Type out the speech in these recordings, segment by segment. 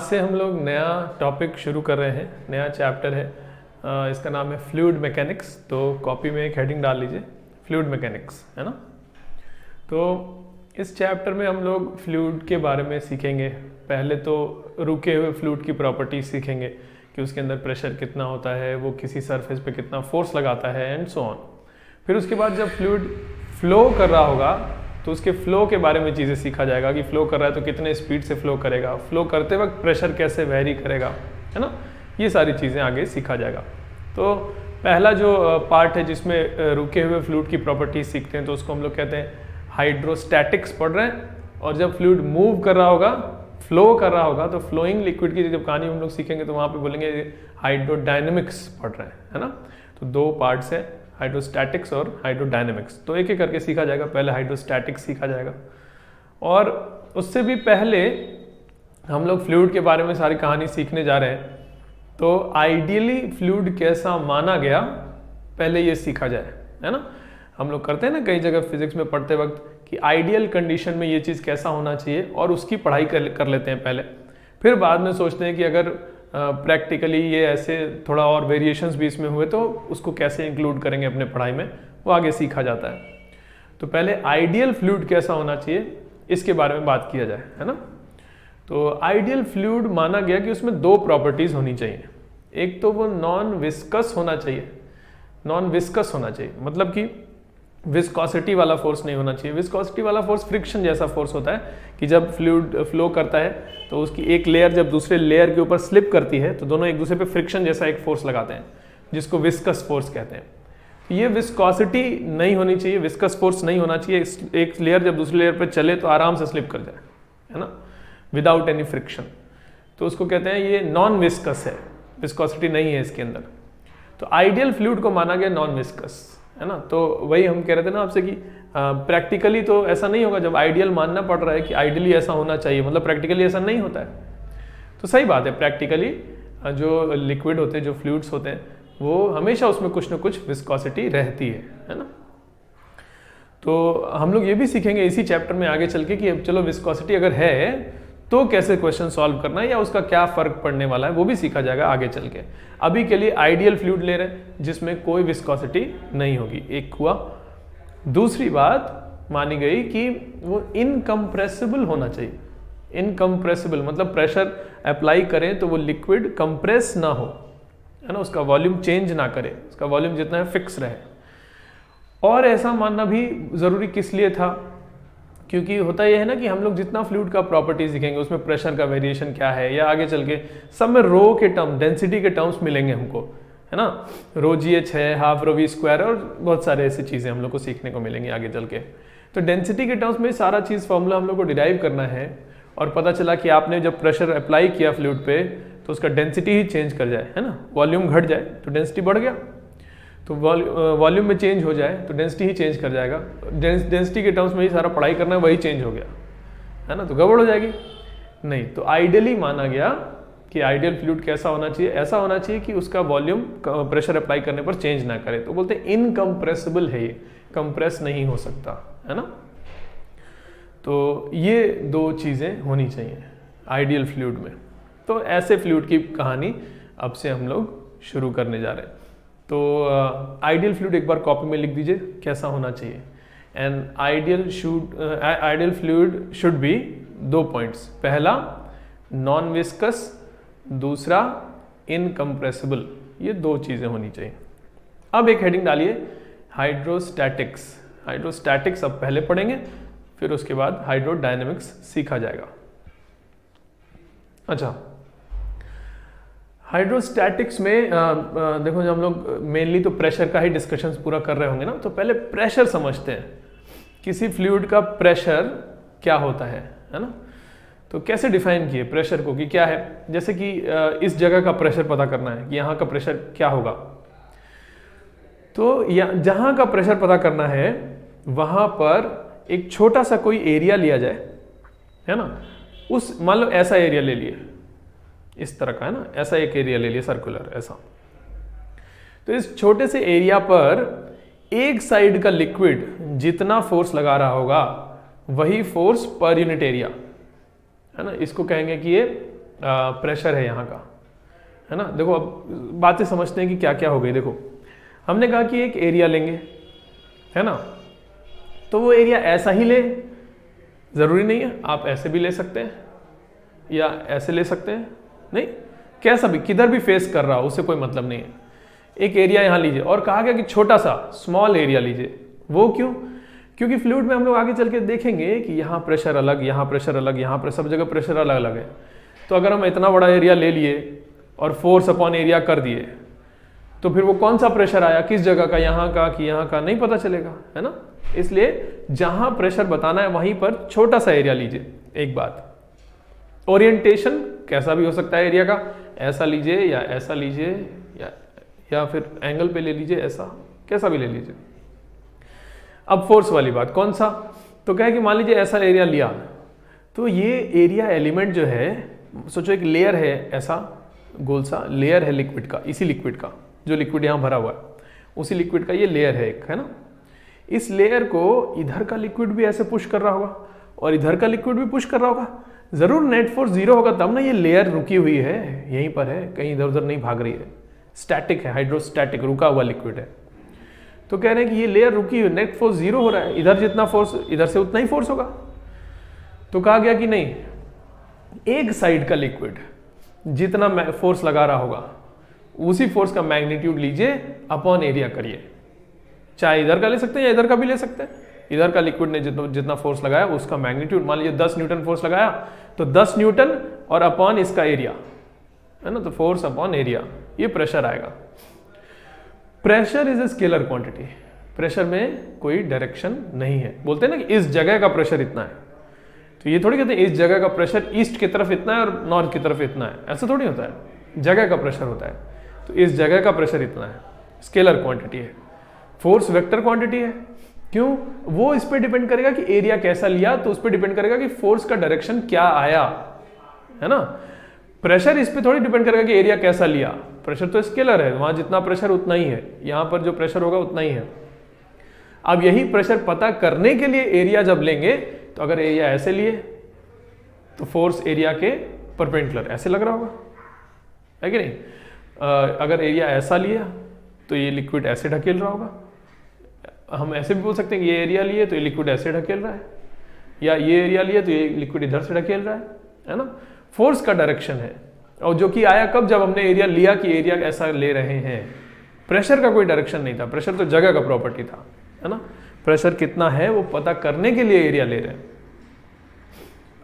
आज से हम लोग नया टॉपिक शुरू कर रहे हैं, नया चैप्टर है। इसका नाम है फ्लूइड मैकेनिक्स। तो कॉपी में एक हेडिंग डाल लीजिए, फ्लूइड मैकेनिक्स, है ना। तो इस चैप्टर में हम लोग फ्लूइड के बारे में सीखेंगे। पहले तो रुके हुए फ्लूइड की प्रॉपर्टीज सीखेंगे कि उसके अंदर प्रेशर कितना होता है, वो किसी सरफेस पे कितना फोर्स लगाता है, एंड सो ऑन। फिर उसके बाद जब फ्लूइड फ्लो कर रहा होगा तो उसके फ्लो के बारे में चीज़ें सीखा जाएगा कि फ्लो कर रहा है तो कितने स्पीड से फ्लो करेगा, फ्लो करते वक्त प्रेशर कैसे वेरी करेगा, है ना। ये सारी चीज़ें आगे सीखा जाएगा। तो पहला जो पार्ट है जिसमें रुके हुए फ्लूइड की प्रॉपर्टीज सीखते हैं तो उसको हम लोग कहते हैं हाइड्रोस्टैटिक्स पढ़ रहे हैं। और जब फ्लूइड मूव कर रहा होगा, फ्लो कर रहा होगा, तो फ्लोइंग लिक्विड की जब कहानी हम लोग सीखेंगे तो वहाँ पे बोलेंगे हाइड्रोडायनेमिक्स पढ़ रहे हैं, है ना। तो दो पार्ट्स है, हाइड्रोस्टैटिक्स और हाइड्रोडायनेमिक्स। तो एक एक करके सीखा जाएगा। पहले हाइड्रोस्टैटिक्स सीखा जाएगा और उससे भी पहले हम लोग फ्लूइड के बारे में सारी कहानी सीखने जा रहे हैं। तो आइडियली फ्लूइड कैसा माना गया पहले ये सीखा जाए, है ना। हम लोग करते हैं ना कई जगह फिजिक्स में पढ़ते वक्त कि आइडियल कंडीशन में ये चीज़ कैसा होना चाहिए और उसकी पढ़ाई कर लेते हैं पहले। फिर बाद में सोचते हैं कि अगर प्रैक्टिकली ये ऐसे थोड़ा और वेरिएशंस भी इसमें हुए तो उसको कैसे इंक्लूड करेंगे अपने पढ़ाई में, वो आगे सीखा जाता है। तो पहले आइडियल फ्लूइड कैसा होना चाहिए इसके बारे में बात किया जाए, है ना। तो आइडियल फ्लूइड माना गया कि उसमें दो प्रॉपर्टीज होनी चाहिए। एक तो वो नॉन विस्कस होना चाहिए। नॉन विस्कस होना चाहिए मतलब कि विस्कोसिटी वाला फोर्स नहीं होना चाहिए। विस्कोसिटी वाला फोर्स फ्रिक्शन जैसा फोर्स होता है कि जब फ्लूइड फ्लो करता है तो उसकी एक लेयर जब दूसरे लेयर के ऊपर स्लिप करती है तो दोनों एक दूसरे पे फ्रिक्शन जैसा एक फोर्स लगाते हैं जिसको विस्कस फोर्स कहते हैं। तो ये विस्कोसिटी नहीं होनी चाहिए, विस्कस फोर्स नहीं होना चाहिए। एक लेयर जब दूसरी लेयर पे चले तो आराम से स्लिप कर जाए, है ना, विदाउट एनी फ्रिक्शन। तो उसको कहते हैं ये नॉन विस्कस है, विस्कोसिटी नहीं है इसके अंदर। तो आइडियल फ्लूइड को माना गया नॉन विस्कस, है ना। तो वही हम कह रहे थे ना आपसे कि प्रैक्टिकली तो ऐसा नहीं होगा। जब आइडियल मानना पड़ रहा है कि आइडियली ऐसा होना चाहिए, मतलब प्रैक्टिकली ऐसा नहीं होता है। तो सही बात है, प्रैक्टिकली जो लिक्विड होते हैं, जो फ्लूइड्स होते हैं, वो हमेशा उसमें कुछ ना कुछ विस्कोसिटी रहती है ना। तो हम लोग ये भी सीखेंगे इसी चैप्टर में आगे चल के कि अब चलो विस्कोसिटी अगर है तो कैसे क्वेश्चन सॉल्व करना है या उसका क्या फर्क पड़ने वाला है वो भी सीखा जाएगा आगे चल के। अभी के लिए आइडियल फ्लूइड ले रहे हैं जिसमें कोई विस्कोसिटी नहीं होगी, एक हुआ। दूसरी बात मानी गई कि वो इनकम्प्रेसिबल होना चाहिए। इनकम्प्रेसिबल मतलब प्रेशर अप्लाई करें तो वो लिक्विड कंप्रेस ना हो, है ना, उसका वॉल्यूम चेंज ना करे, उसका वॉल्यूम जितना है फिक्स रहे। और ऐसा मानना भी जरूरी किस लिए था, क्योंकि होता यह है ना कि हम लोग जितना फ्लूइड का प्रॉपर्टीज दिखेंगे उसमें प्रेशर का वेरिएशन क्या है या आगे चल के सब में रो के टर्म, डेंसिटी के टर्म्स मिलेंगे हमको, है ना। रो GH है, हाफ रो V स्क्वायर और बहुत सारे ऐसी चीज़ें हम लोग को सीखने को मिलेंगी आगे चल के। तो डेंसिटी के टर्म्स में सारा चीज़ फॉर्मूला हम लोग को डिराइव करना है। और पता चला कि आपने जब प्रेशर अप्लाई किया फ्लूइड पे तो उसका डेंसिटी ही चेंज कर जाए, है ना, वॉल्यूम घट जाए तो डेंसिटी बढ़ गया, तो वॉल्यूम में चेंज हो जाए तो डेंसिटी ही चेंज कर जाएगा। डेंसिटी के टर्म्स में ही सारा पढ़ाई करना है, वही चेंज हो गया, है ना, तो गड़बड़ हो जाएगी। नहीं, तो आइडियली माना गया कि आइडियल फ्लूइड कैसा होना चाहिए, ऐसा होना चाहिए कि उसका वॉल्यूम प्रेशर अप्लाई करने पर चेंज ना करे। तो बोलते हैं इनकम्प्रेसिबल है, ये कंप्रेस नहीं हो सकता, है ना। तो ये दो चीज़ें होनी चाहिए आइडियल फ्लूइड में। तो ऐसे फ्लूइड की कहानी अब से हम लोग शुरू करने जा रहे हैं। तो आइडियल फ्लूइड एक बार कॉपी में लिख दीजिए कैसा होना चाहिए। And ideal fluid should be, दो पॉइंट्स, पहला नॉन विस्कस, दूसरा इनकम्प्रेसिबल। ये दो चीज़ें होनी चाहिए। अब एक हेडिंग डालिए हाइड्रोस्टैटिक्स। हाइड्रोस्टैटिक्स अब पहले पढ़ेंगे, फिर उसके बाद हाइड्रोडायनेमिक्स सीखा जाएगा। अच्छा, हाइड्रोस्टैटिक्स में देखो जब हम लोग मेनली तो प्रेशर का ही डिस्कशन पूरा कर रहे होंगे ना, तो पहले प्रेशर समझते हैं। किसी फ्लूइड का प्रेशर क्या होता है ना। तो कैसे डिफाइन किए प्रेशर को कि क्या है। जैसे कि इस जगह का प्रेशर पता करना है कि यहाँ का प्रेशर क्या होगा। तो जहाँ का प्रेशर पता करना है वहाँ पर एक छोटा सा कोई एरिया लिया जाए, है ना। उस मान लो ऐसा एरिया ले लिए, इस तरह का, है ना, ऐसा एक एरिया ले लिया सर्कुलर ऐसा। तो इस छोटे से एरिया पर एक साइड का लिक्विड जितना फोर्स लगा रहा होगा वही फोर्स पर यूनिट एरिया, है ना। इसको कहेंगे कि ये प्रेशर है यहाँ का, है ना। देखो अब बातें समझते हैं कि क्या क्या हो गई। देखो हमने कहा कि एक एरिया लेंगे, है ना, तो वो एरिया ऐसा ही ले, ज़रूरी नहीं है, आप ऐसे भी ले सकते हैं या ऐसे ले सकते हैं, नहीं, कैसा भी, किधर भी फेस कर रहा हो उससे कोई मतलब नहीं है। एक एरिया यहाँ लीजिए और कहा गया कि छोटा सा स्मॉल एरिया लीजिए। वो क्यों? क्योंकि फ्लूइड में हम लोग आगे चल के देखेंगे कि यहाँ प्रेशर अलग, यहाँ प्रेशर अलग, यहाँ पर सब जगह प्रेशर अलग अलग है। तो अगर हम इतना बड़ा एरिया ले लिए और फोर्स अपॉन एरिया कर दिए तो फिर वो कौन सा प्रेशर आया, किस जगह का, यहाँ का कि यहाँ का, नहीं पता चलेगा, है ना। इसलिए जहां प्रेशर बताना है वहीं पर छोटा सा एरिया लीजिए। एक बात, ओरिएंटेशन कैसा भी हो सकता है एरिया का, ऐसा लीजिए या ऐसा लीजिए या फिर एंगल पे ले लीजिए, ऐसा कैसा भी ले लीजिए। अब फोर्स वाली बात, कौन सा, तो क्या है कि मान लीजिए ऐसा एरिया लिया, तो ये एरिया एलिमेंट जो है, सोचो एक लेयर है, ऐसा गोल सा लेयर है लिक्विड का, इसी लिक्विड का, जो लिक्विड यहाँ भरा हुआ है उसी लिक्विड का ये लेयर है एक, है ना। इस लेयर को इधर का लिक्विड भी ऐसे पुश कर रहा होगा और इधर का लिक्विड भी पुश कर रहा होगा, जरूर नेट फोर्स जीरो होगा तब ना ये लेयर रुकी हुई है, यहीं पर है, कहीं इधर उधर नहीं भाग रही है, स्टैटिक है, हाइड्रोस्टैटिक, रुका हुआ लिक्विड है। तो कह रहे हैं कि ये लेयर रुकी हुई, नेट फोर्स जीरो हो रहा है, इधर जितना फोर्स इधर से उतना ही फोर्स होगा। तो कहा गया कि नहीं, एक साइड का लिक्विड जितना फोर्स लगा रहा होगा उसी फोर्स का मैग्नीट्यूड लीजिए अपॉन एरिया करिए, चाहे इधर का ले सकते हैं या इधर का भी ले सकते हैं। इधर का लिक्विड ने जितना फोर्स लगाया उसका मैग्नीट्यूड, मान लीजिए 10 न्यूटन फोर्स लगाया तो 10 न्यूटन और अपॉन इसका एरिया, है ना, तो फोर्स अपॉन एरिया, ये प्रेशर आएगा। Pressure is a scalar quantity, pressure में कोई डायरेक्शन नहीं है। बोलते हैं ना कि इस जगह का प्रेशर इतना है, तो ये थोड़ी कहते हैं इस जगह का प्रेशर ईस्ट की तरफ इतना है और नॉर्थ की तरफ इतना है, ऐसा थोड़ी होता है, जगह का प्रेशर होता है। तो इस जगह का प्रेशर इतना है, स्केलर क्वांटिटी है। फोर्स वेक्टर क्वांटिटी है, क्यों? वो इस पे डिपेंड करेगा कि एरिया कैसा लिया, तो उस पे डिपेंड करेगा कि फोर्स का डायरेक्शन क्या आया, है ना। प्रेशर इस पे थोड़ी डिपेंड करेगा कि एरिया कैसा लिया, प्रेशर तो स्केलर है, वहां जितना प्रेशर उतना ही है, यहां पर जो प्रेशर होगा उतना ही है। अब यही प्रेशर पता करने के लिए एरिया जब लेंगे, तो अगर एरिया ऐसे लिए तो फोर्स एरिया के परपेंडिकुलर ऐसे लग रहा होगा, है कि नहीं। अगर एरिया ऐसा लिया तो ये लिक्विड ऐसे ढकेल रहा होगा। हम ऐसे भी बोल सकते हैं कि ये एरिया लिए तो ये लिक्विड ऐसे ढकेल रहा है, या ये एरिया लिए तो ये लिक्विड इधर से ढकेल रहा है ना। फोर्स का डायरेक्शन है, और जो कि आया कब, जब हमने एरिया लिया कि एरिया ऐसा ले रहे हैं। प्रेशर का कोई डायरेक्शन नहीं था, प्रेशर तो जगह का प्रॉपर्टी था, है ना। प्रेशर कितना है वो पता करने के लिए एरिया ले रहे हैं।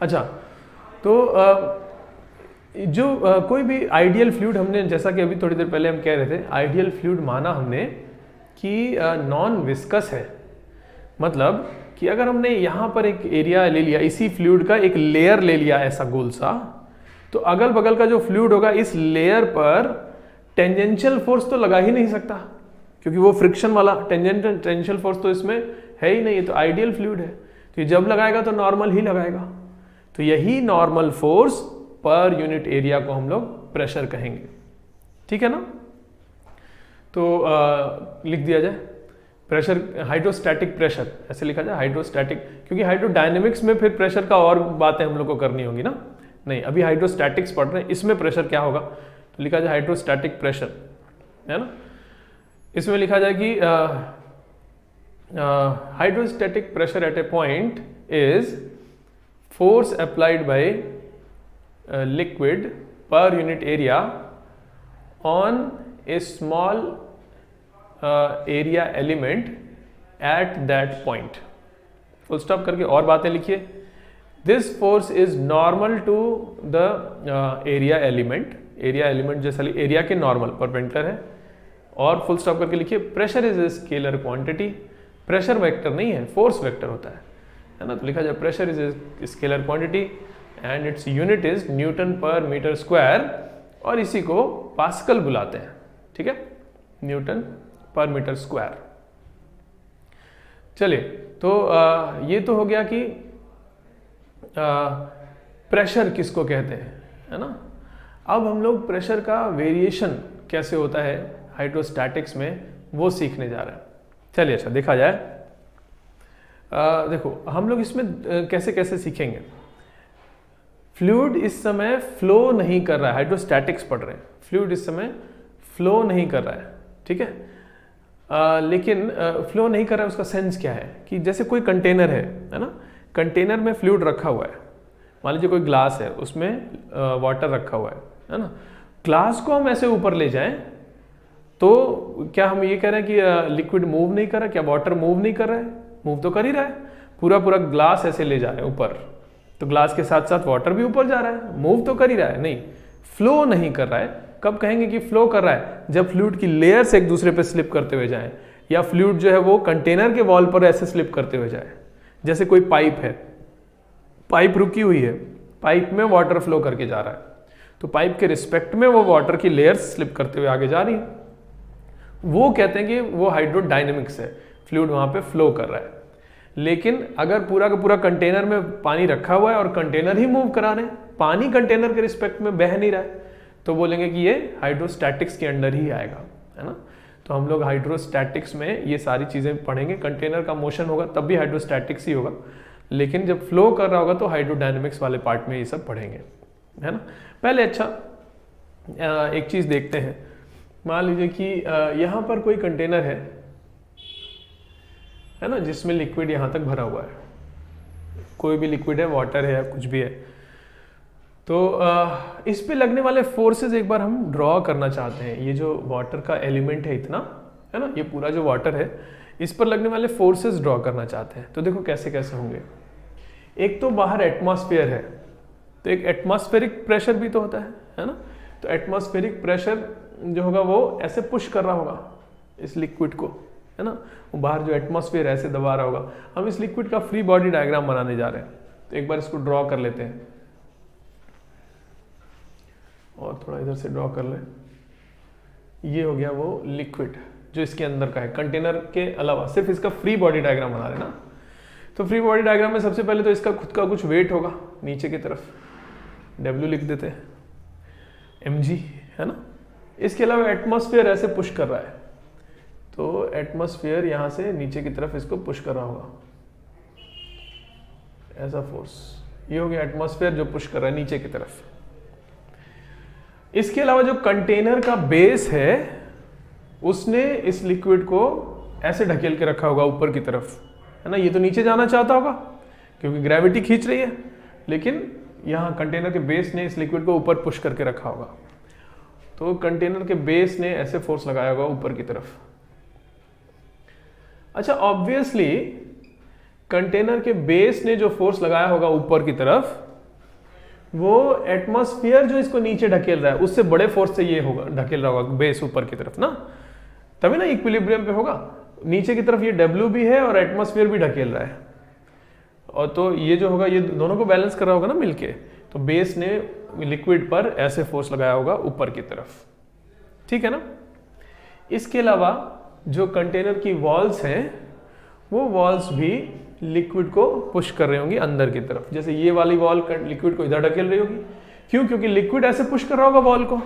अच्छा, तो कोई भी आइडियल फ्लूइड, हमने जैसा कि अभी थोड़ी देर पहले हम कह रहे थे, आइडियल फ्लूइड माना हमने कि नॉन विस्कस है। मतलब कि अगर हमने यहाँ पर एक एरिया ले लिया, इसी फ्लूइड का एक लेयर ले लिया ऐसा गोल सा, तो अगल बगल का जो फ्लूइड होगा इस लेयर पर टेंजेंशियल फोर्स तो लगा ही नहीं सकता, क्योंकि वो फ्रिक्शन वाला टेंजेंशियल फोर्स तो इसमें है ही नहीं, तो आइडियल फ्लूइड है, तो ये जब लगाएगा तो नॉर्मल ही लगाएगा। तो यही नॉर्मल फोर्स पर यूनिट एरिया को हम लोग प्रेशर कहेंगे, ठीक है ना। तो लिख दिया जाए प्रेशर, हाइड्रोस्टैटिक प्रेशर ऐसे लिखा जाए, हाइड्रोस्टैटिक, क्योंकि हाइड्रोडायनेमिक्स में फिर प्रेशर का और बातें हम लोग को करनी होगी ना। नहीं, अभी हाइड्रोस्टैटिक्स पढ़ रहे हैं, इसमें प्रेशर क्या होगा, तो लिखा जाए हाइड्रोस्टैटिक प्रेशर, है ना। इसमें लिखा जाए कि hydrostatic pressure at a point is force applied by liquid per unit area on a small area element at that point. Full stop करके और बातें लिखिए। This force is normal to the area element, area element जैसा area के normal perpendicular है। और full stop करके लिखिए pressure is a scalar quantity, pressure vector नहीं है, फोर्स वेक्टर होता है ना। तो लिखा जाए pressure is a scalar quantity and its unit is Newton पर मीटर स्क्वायर, और इसी को पास्कल बुलाते हैं, ठीक है, न्यूटन पर मीटर स्क्वायर। चलिए, तो ये तो हो गया कि प्रेशर किसको कहते हैं, है ना। अब हम लोग प्रेशर का वेरिएशन कैसे होता है हाइड्रोस्टैटिक्स में वो सीखने जा रहे हैं। चलिए, अच्छा देखा जाए। देखो हम लोग इसमें कैसे कैसे सीखेंगे। फ्लूइड इस समय फ्लो नहीं कर रहा है, हाइड्रोस्टैटिक्स पढ़ रहे हैं, फ्लूइड इस समय फ्लो नहीं कर रहा है, ठीक है। लेकिन फ्लो नहीं कर रहा है, उसका सेंस क्या है कि जैसे कोई कंटेनर है ना, कंटेनर में फ्लूइड रखा हुआ है, मान लीजिए कोई ग्लास है, उसमें वाटर रखा हुआ है ना, ग्लास को हम ऐसे ऊपर ले जाएं तो क्या हम ये कह रहे हैं कि लिक्विड मूव नहीं कर रहा, क्या वाटर मूव नहीं कर रहा है? मूव तो कर ही रहा है, पूरा पूरा ग्लास ऐसे ले जा रहे हैं ऊपर, तो ग्लास के साथ साथ वाटर भी ऊपर जा रहा है, मूव तो कर ही रहा है, नहीं फ्लो नहीं कर रहा है। कब कहेंगे कि फ्लो कर रहा है? जब फ्लूइड की लेयर्स एक दूसरे पे स्लिप करते हुए जाएं, या फ्लूइड जो है वो कंटेनर के वॉल पर ऐसे स्लिप करते हुए जाए। जैसे कोई पाइप है, पाइप रुकी हुई है, पाइप में वाटर फ्लो करके जा रहा है, तो पाइप के रिस्पेक्ट में वो वाटर की लेयर्स स्लिप करते हुए आगे जा रही है, वो कहते हैं कि वो हाइड्रोडायनेमिक्स है, फ्लूइड वहां पे फ्लो कर रहा है। लेकिन अगर पूरा का पूरा कंटेनर में पानी रखा हुआ है और कंटेनर ही मूव करा रहे हैं, पानी कंटेनर के रिस्पेक्ट में बह नहीं रहा है, तो बोलेंगे कि ये हाइड्रोस्टैटिक्स के अंडर ही आएगा, है ना। तो हम लोग हाइड्रोस्टैटिक्स में ये सारी चीजें पढ़ेंगे, कंटेनर का मोशन होगा तब भी हाइड्रोस्टैटिक्स ही होगा, लेकिन जब फ्लो कर रहा होगा तो हाइड्रोडायनेमिक्स वाले पार्ट में ये सब पढ़ेंगे, है ना। पहले अच्छा एक चीज देखते हैं, मान लीजिए कि यहाँ पर कोई कंटेनर है ना, जिसमें लिक्विड यहाँ तक भरा हुआ है, कोई भी लिक्विड है, वाटर है या कुछ भी है, तो इस पे लगने वाले फोर्सेस एक बार हम ड्रॉ करना चाहते हैं। ये जो वाटर का एलिमेंट है इतना, है ना, ये पूरा जो वाटर है, इस पर लगने वाले फोर्सेस ड्रॉ करना चाहते हैं। तो देखो कैसे कैसे होंगे। एक तो बाहर एटमॉस्फेयर है, तो एक एटमॉस्फेरिक प्रेशर भी तो होता है ना। तो एटमॉस्फेरिक प्रेशर जो होगा वो ऐसे पुश कर रहा होगा इस लिक्विड को, है ना, वो बाहर जो एटमॉस्फेयर ऐसे दबा रहा होगा। हम इस लिक्विड का फ्री बॉडी डायग्राम बनाने जा रहे हैं, तो एक बार इसको ड्रॉ कर लेते हैं, और थोड़ा इधर से ड्रॉ कर ले। ये हो गया वो लिक्विड जो इसके अंदर का है, कंटेनर के अलावा सिर्फ इसका फ्री बॉडी डायग्राम बना रहे ना। तो फ्री बॉडी डायग्राम में सबसे पहले तो इसका खुद का कुछ वेट होगा नीचे की तरफ, W लिख देते हैं, mg, है ना। इसके अलावा एटमॉस्फेयर ऐसे पुश कर रहा है, तो एटमॉस्फेयर यहां से नीचे की तरफ इसको पुश कर रहा होगा, ऐसा फोर्स। ये हो गया एटमॉस्फेयर जो पुश कर रहा है नीचे की तरफ। इसके अलावा जो कंटेनर का बेस है, उसने इस लिक्विड को ऐसे ढकेल के रखा होगा ऊपर की तरफ, है ना। ये तो नीचे जाना चाहता होगा क्योंकि ग्रेविटी खींच रही है, लेकिन यहां कंटेनर के बेस ने इस लिक्विड को ऊपर पुश करके रखा होगा, तो कंटेनर के बेस ने ऐसे फोर्स लगाया होगा ऊपर की तरफ। अच्छा, ऑब्वियसली कंटेनर के बेस ने जो फोर्स लगाया होगा ऊपर की तरफ, वो एटमॉस्फेयर जो इसको नीचे ढकेल रहा है उससे बड़े फोर्स से ये होगा, ढकेल रहा होगा बेस ऊपर की तरफ ना, तभी ना इक्विलिब्रियम पे होगा। नीचे की तरफ ये W भी है और एटमॉस्फेयर भी ढकेल रहा है, और तो ये जो होगा ये दोनों को बैलेंस कर रहा होगा ना मिलके, तो बेस ने लिक्विड पर ऐसे फोर्स लगाया होगा ऊपर की तरफ, ठीक है ना। इसके अलावा जो कंटेनर की वॉल्स हैं, वो वॉल्स भी लिक्विड को पुश कर रही होंगी अंदर की तरफ। जैसे ये वाली वॉल लिक्विड को इधर ढकेल रही होगी, क्यों? क्योंकि लिक्विड ऐसे पुश कर रहा होगा वॉल को,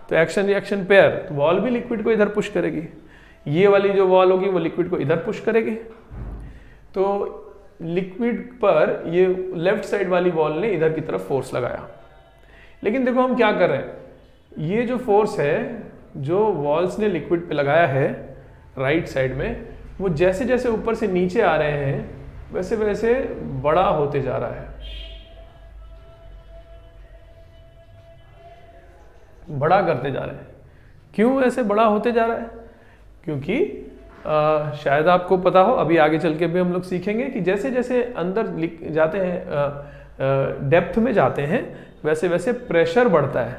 तो एक्शन रिएक्शन पेयर, तो वॉल भी लिक्विड को इधर पुश करेगी। ये वाली जो वॉल होगी वो लिक्विड को इधर पुश करेगी, तो लिक्विड पर ये लेफ्ट साइड वाली वॉल ने इधर की तरफ फोर्स लगाया। लेकिन देखो हम क्या कर रहे हैं, ये जो फोर्स है जो वॉल्स ने लिक्विड पे लगाया है राइट साइड में, वो जैसे जैसे ऊपर से नीचे आ रहे हैं वैसे वैसे बड़ा होते जा रहा है, बड़ा करते जा रहे हैं। क्यों ऐसे बड़ा होते जा रहा है? क्योंकि शायद आपको पता हो, अभी आगे चल के भी हम लोग सीखेंगे कि जैसे जैसे अंदर जाते हैं, डेप्थ में जाते हैं, वैसे वैसे प्रेशर बढ़ता है।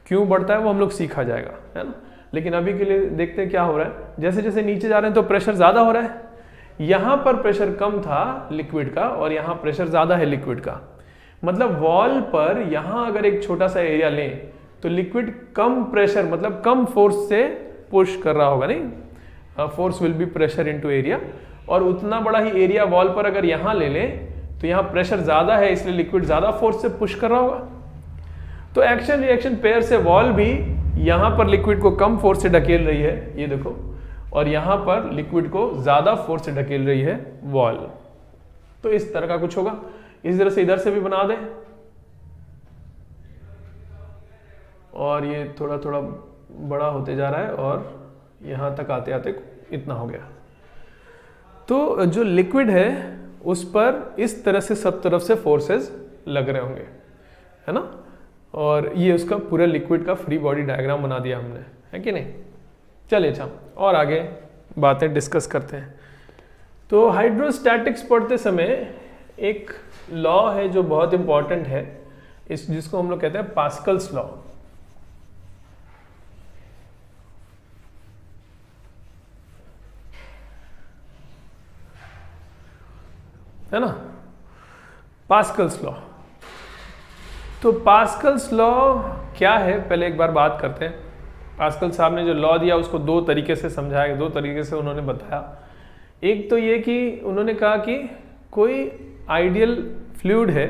क्यों बढ़ता है वो हम लोग सीखा जाएगा, है ना। लेकिन अभी के लिए देखते हैं क्या हो रहा है। जैसे जैसे नीचे जा रहे हैं तो प्रेशर ज्यादा हो रहा है, यहां पर प्रेशर कम था लिक्विड का और यहां प्रेशर ज्यादा है लिक्विड का। मतलब वॉल पर यहां अगर एक छोटा सा एरिया लें तो लिक्विड कम प्रेशर, मतलब कम फोर्स से पुश कर रहा होगा, नहीं, force will be pressure into area. और उतना बड़ा ही एरिया वॉल पर अगर यहां ले लें तो यहां प्रेशर ज्यादा है, इसलिए लिक्विड ज्यादा फोर्स से पुश कर रहा होगा। तो एक्शन रिएक्शन पेयर से वॉल भी यहां पर लिक्विड को कम फोर्स से ढकेल रही है, ये देखो, और यहां पर लिक्विड को ज्यादा फोर्स से ढकेल रही है वॉल। तो इस तरह का कुछ होगा। इस तरह से इधर से भी बना दें, और ये थोड़ा थोड़ा बड़ा होते जा रहा है और यहाँ तक आते आते इतना हो गया। तो जो लिक्विड है उस पर इस तरह से सब तरफ से फोर्सेस लग रहे होंगे, है ना। और ये उसका पूरा लिक्विड का फ्री बॉडी डायग्राम बना दिया हमने, है कि नहीं। चलिए अच्छा, और आगे बातें डिस्कस करते हैं। तो हाइड्रोस्टैटिक्स पढ़ते समय एक लॉ है जो बहुत इंपॉर्टेंट है, जिसको हम लोग कहते हैं पास्कल्स लॉ, है ना, पास्कल्स लॉ। तो पास्कल्स लॉ क्या है, पहले एक बार बात करते हैं। पास्कल साहब ने जो लॉ दिया उसको दो तरीके से समझाया, दो तरीके से उन्होंने बताया। एक तो ये कि उन्होंने कहा कि कोई आइडियल फ्लूइड है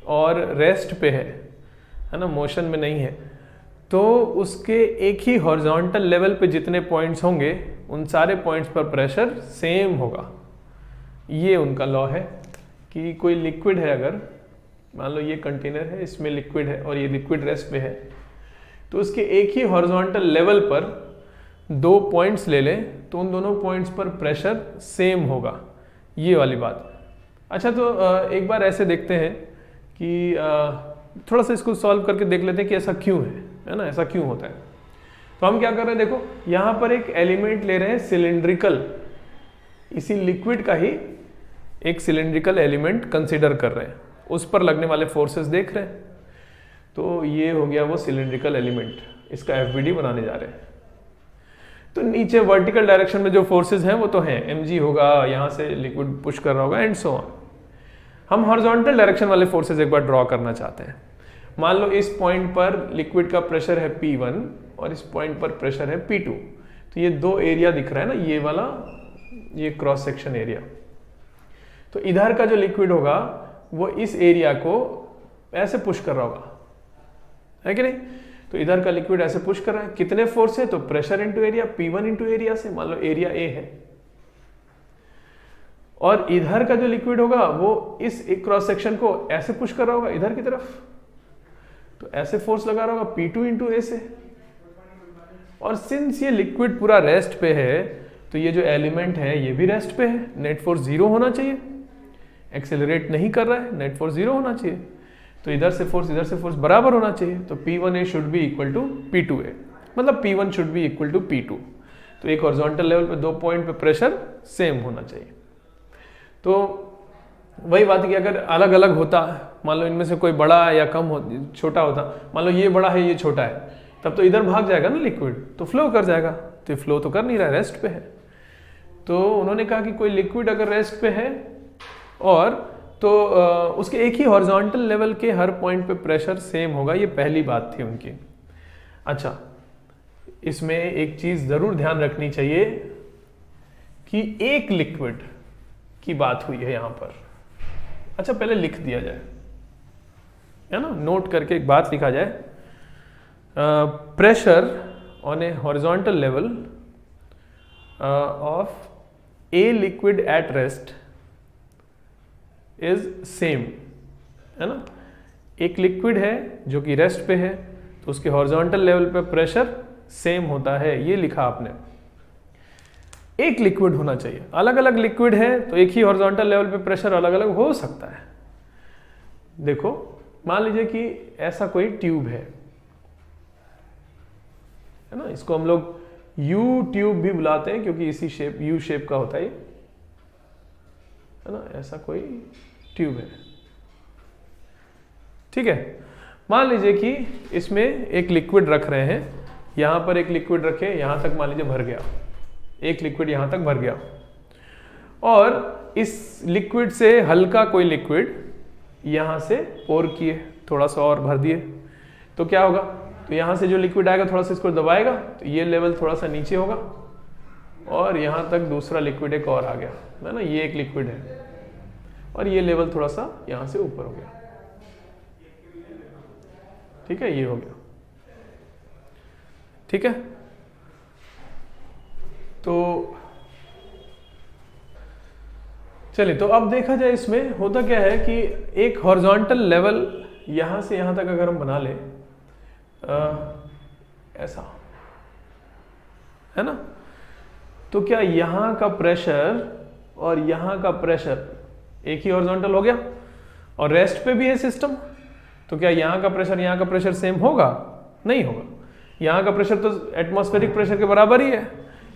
और रेस्ट पे है ना, मोशन में नहीं है, तो उसके एक ही हॉरिजॉन्टल लेवल पे जितने पॉइंट्स होंगे उन सारे पॉइंट्स पर प्रेशर सेम होगा। ये उनका लॉ है कि कोई लिक्विड है, अगर मान लो ये कंटेनर है, इसमें लिक्विड है और ये लिक्विड रेस्ट पे है, तो उसके एक ही हॉरिजॉन्टल लेवल पर दो पॉइंट्स ले लें तो उन दोनों पॉइंट्स पर प्रेशर सेम होगा, ये वाली बात। अच्छा, तो एक बार ऐसे देखते हैं कि थोड़ा सा इसको सॉल्व करके देख लेते हैं कि ऐसा क्यों है ना, ऐसा क्यों होता है। तो हम क्या कर रहे हैं, देखो यहाँ पर एक एलिमेंट ले रहे हैं सिलिंड्रिकल, इसी लिक्विड का ही एक सिलिंड्रिकल एलिमेंट कंसीडर कर रहे हैं, उस पर लगने वाले फोर्सेस देख रहे हैं। तो ये हो गया वो सिलिंड्रिकल एलिमेंट, इसका एफबीडी बनाने जा रहे हैं। तो नीचे वर्टिकल डायरेक्शन में जो फोर्सेस हैं वो तो हैं, mg होगा, यहाँ से लिक्विड पुश कर रहा होगा एंड सो ऑन। हम हॉरिजॉन्टल डायरेक्शन वाले फोर्सेस एक बार ड्रॉ करना चाहते हैं। मान लो इस पॉइंट पर लिक्विड का प्रेशर है P1 और इस पॉइंट पर प्रेशर है P2, तो ये दो एरिया दिख रहा है ना, ये वाला, ये क्रॉस सेक्शन एरिया। तो इधर का जो लिक्विड होगा वो इस एरिया को ऐसे पुश कर रहा होगा, है कि नहीं। तो इधर का लिक्विड ऐसे पुश कर रहा है, कितने फोर्स है, तो pressure into area, P1 into area से, मान लो एरिया A है। और इधर का जो लिक्विड होगा वो इस एक क्रॉस सेक्शन को ऐसे पुश कर रहा होगा इधर की तरफ, तो ऐसे फोर्स लगा रहा होगा P2 इंटू A से। और सिंस ये लिक्विड पूरा रेस्ट पे है तो ये जो एलिमेंट है ये भी रेस्ट पे है, नेट फोर्स 0 होना चाहिए, एक्सेलरेट नहीं कर रहा है, नेट फोर्स 0 होना चाहिए। तो इधर से फोर्स बराबर होना चाहिए, तो P1A should be equal to P2A, मतलब P1 should be equal to P2। तो एक हॉरिजॉन्टल लेवल पे दो पॉइंट पे प्रेशर सेम होना चाहिए। तो वही बात है कि अगर अलग अलग होता, मान लो इनमें से कोई बड़ा या कम छोटा होता, मान लो ये बड़ा है ये छोटा है, तब तो इधर भाग जाएगा ना लिक्विड, तो फ्लो कर जाएगा। तो फ्लो तो कर नहीं रहा है, रेस्ट पे है। तो उन्होंने कहा कि कोई लिक्विड अगर रेस्ट पे है और तो उसके एक ही हॉरिजॉन्टल लेवल के हर पॉइंट पे प्रेशर सेम होगा, ये पहली बात थी उनकी। अच्छा, इसमें एक चीज जरूर ध्यान रखनी चाहिए कि एक लिक्विड की बात हुई है यहां पर। अच्छा, पहले लिख दिया जाए, है ना, नोट करके एक बात लिखा जाए, pressure on A horizontal level of a liquid at rest is same, है ना। एक लिक्विड है जो कि रेस्ट पे है तो उसके हॉरिजॉन्टल लेवल पे प्रेशर सेम होता है, ये लिखा आपने। एक लिक्विड होना चाहिए, अलग अलग लिक्विड है तो एक ही हॉरिजॉन्टल लेवल पे प्रेशर अलग अलग हो सकता है। देखो मान लीजिए कि ऐसा कोई ट्यूब है ना, इसको हम लोग यू ट्यूब भी बुलाते हैं क्योंकि इसी शेप, यू शेप का होता है ना। ऐसा कोई ट्यूब है, ठीक है। मान लीजिए कि इसमें एक लिक्विड रख रहे हैं, यहां पर एक लिक्विड रखे, यहां तक मान लीजिए भर गया, एक लिक्विड यहां तक भर गया, और इस लिक्विड से हल्का कोई लिक्विड यहां से पोर किए, थोड़ा सा और भर दिए, तो क्या होगा, तो यहां से जो लिक्विड आएगा थोड़ा सा इसको दबाएगा तो ये लेवल थोड़ा सा नीचे होगा और यहां तक दूसरा लिक्विड एक और आ गया, है ना, ये एक लिक्विड है और ये लेवल थोड़ा सा यहां से ऊपर हो गया, ठीक है, ये हो गया, ठीक है। तो चलिए, तो अब देखा जाए इसमें होता क्या है कि एक हॉरिजॉन्टल लेवल यहां से यहां तक अगर हम बना लें, ऐसा है ना। तो क्या यहाँ का प्रेशर और यहाँ का प्रेशर एक ही हॉरिजॉन्टल हो गया और रेस्ट पे भी है सिस्टम, तो क्या यहाँ का प्रेशर सेम होगा? नहीं होगा। यहाँ का प्रेशर तो एटमॉस्फेरिक प्रेशर के बराबर ही है,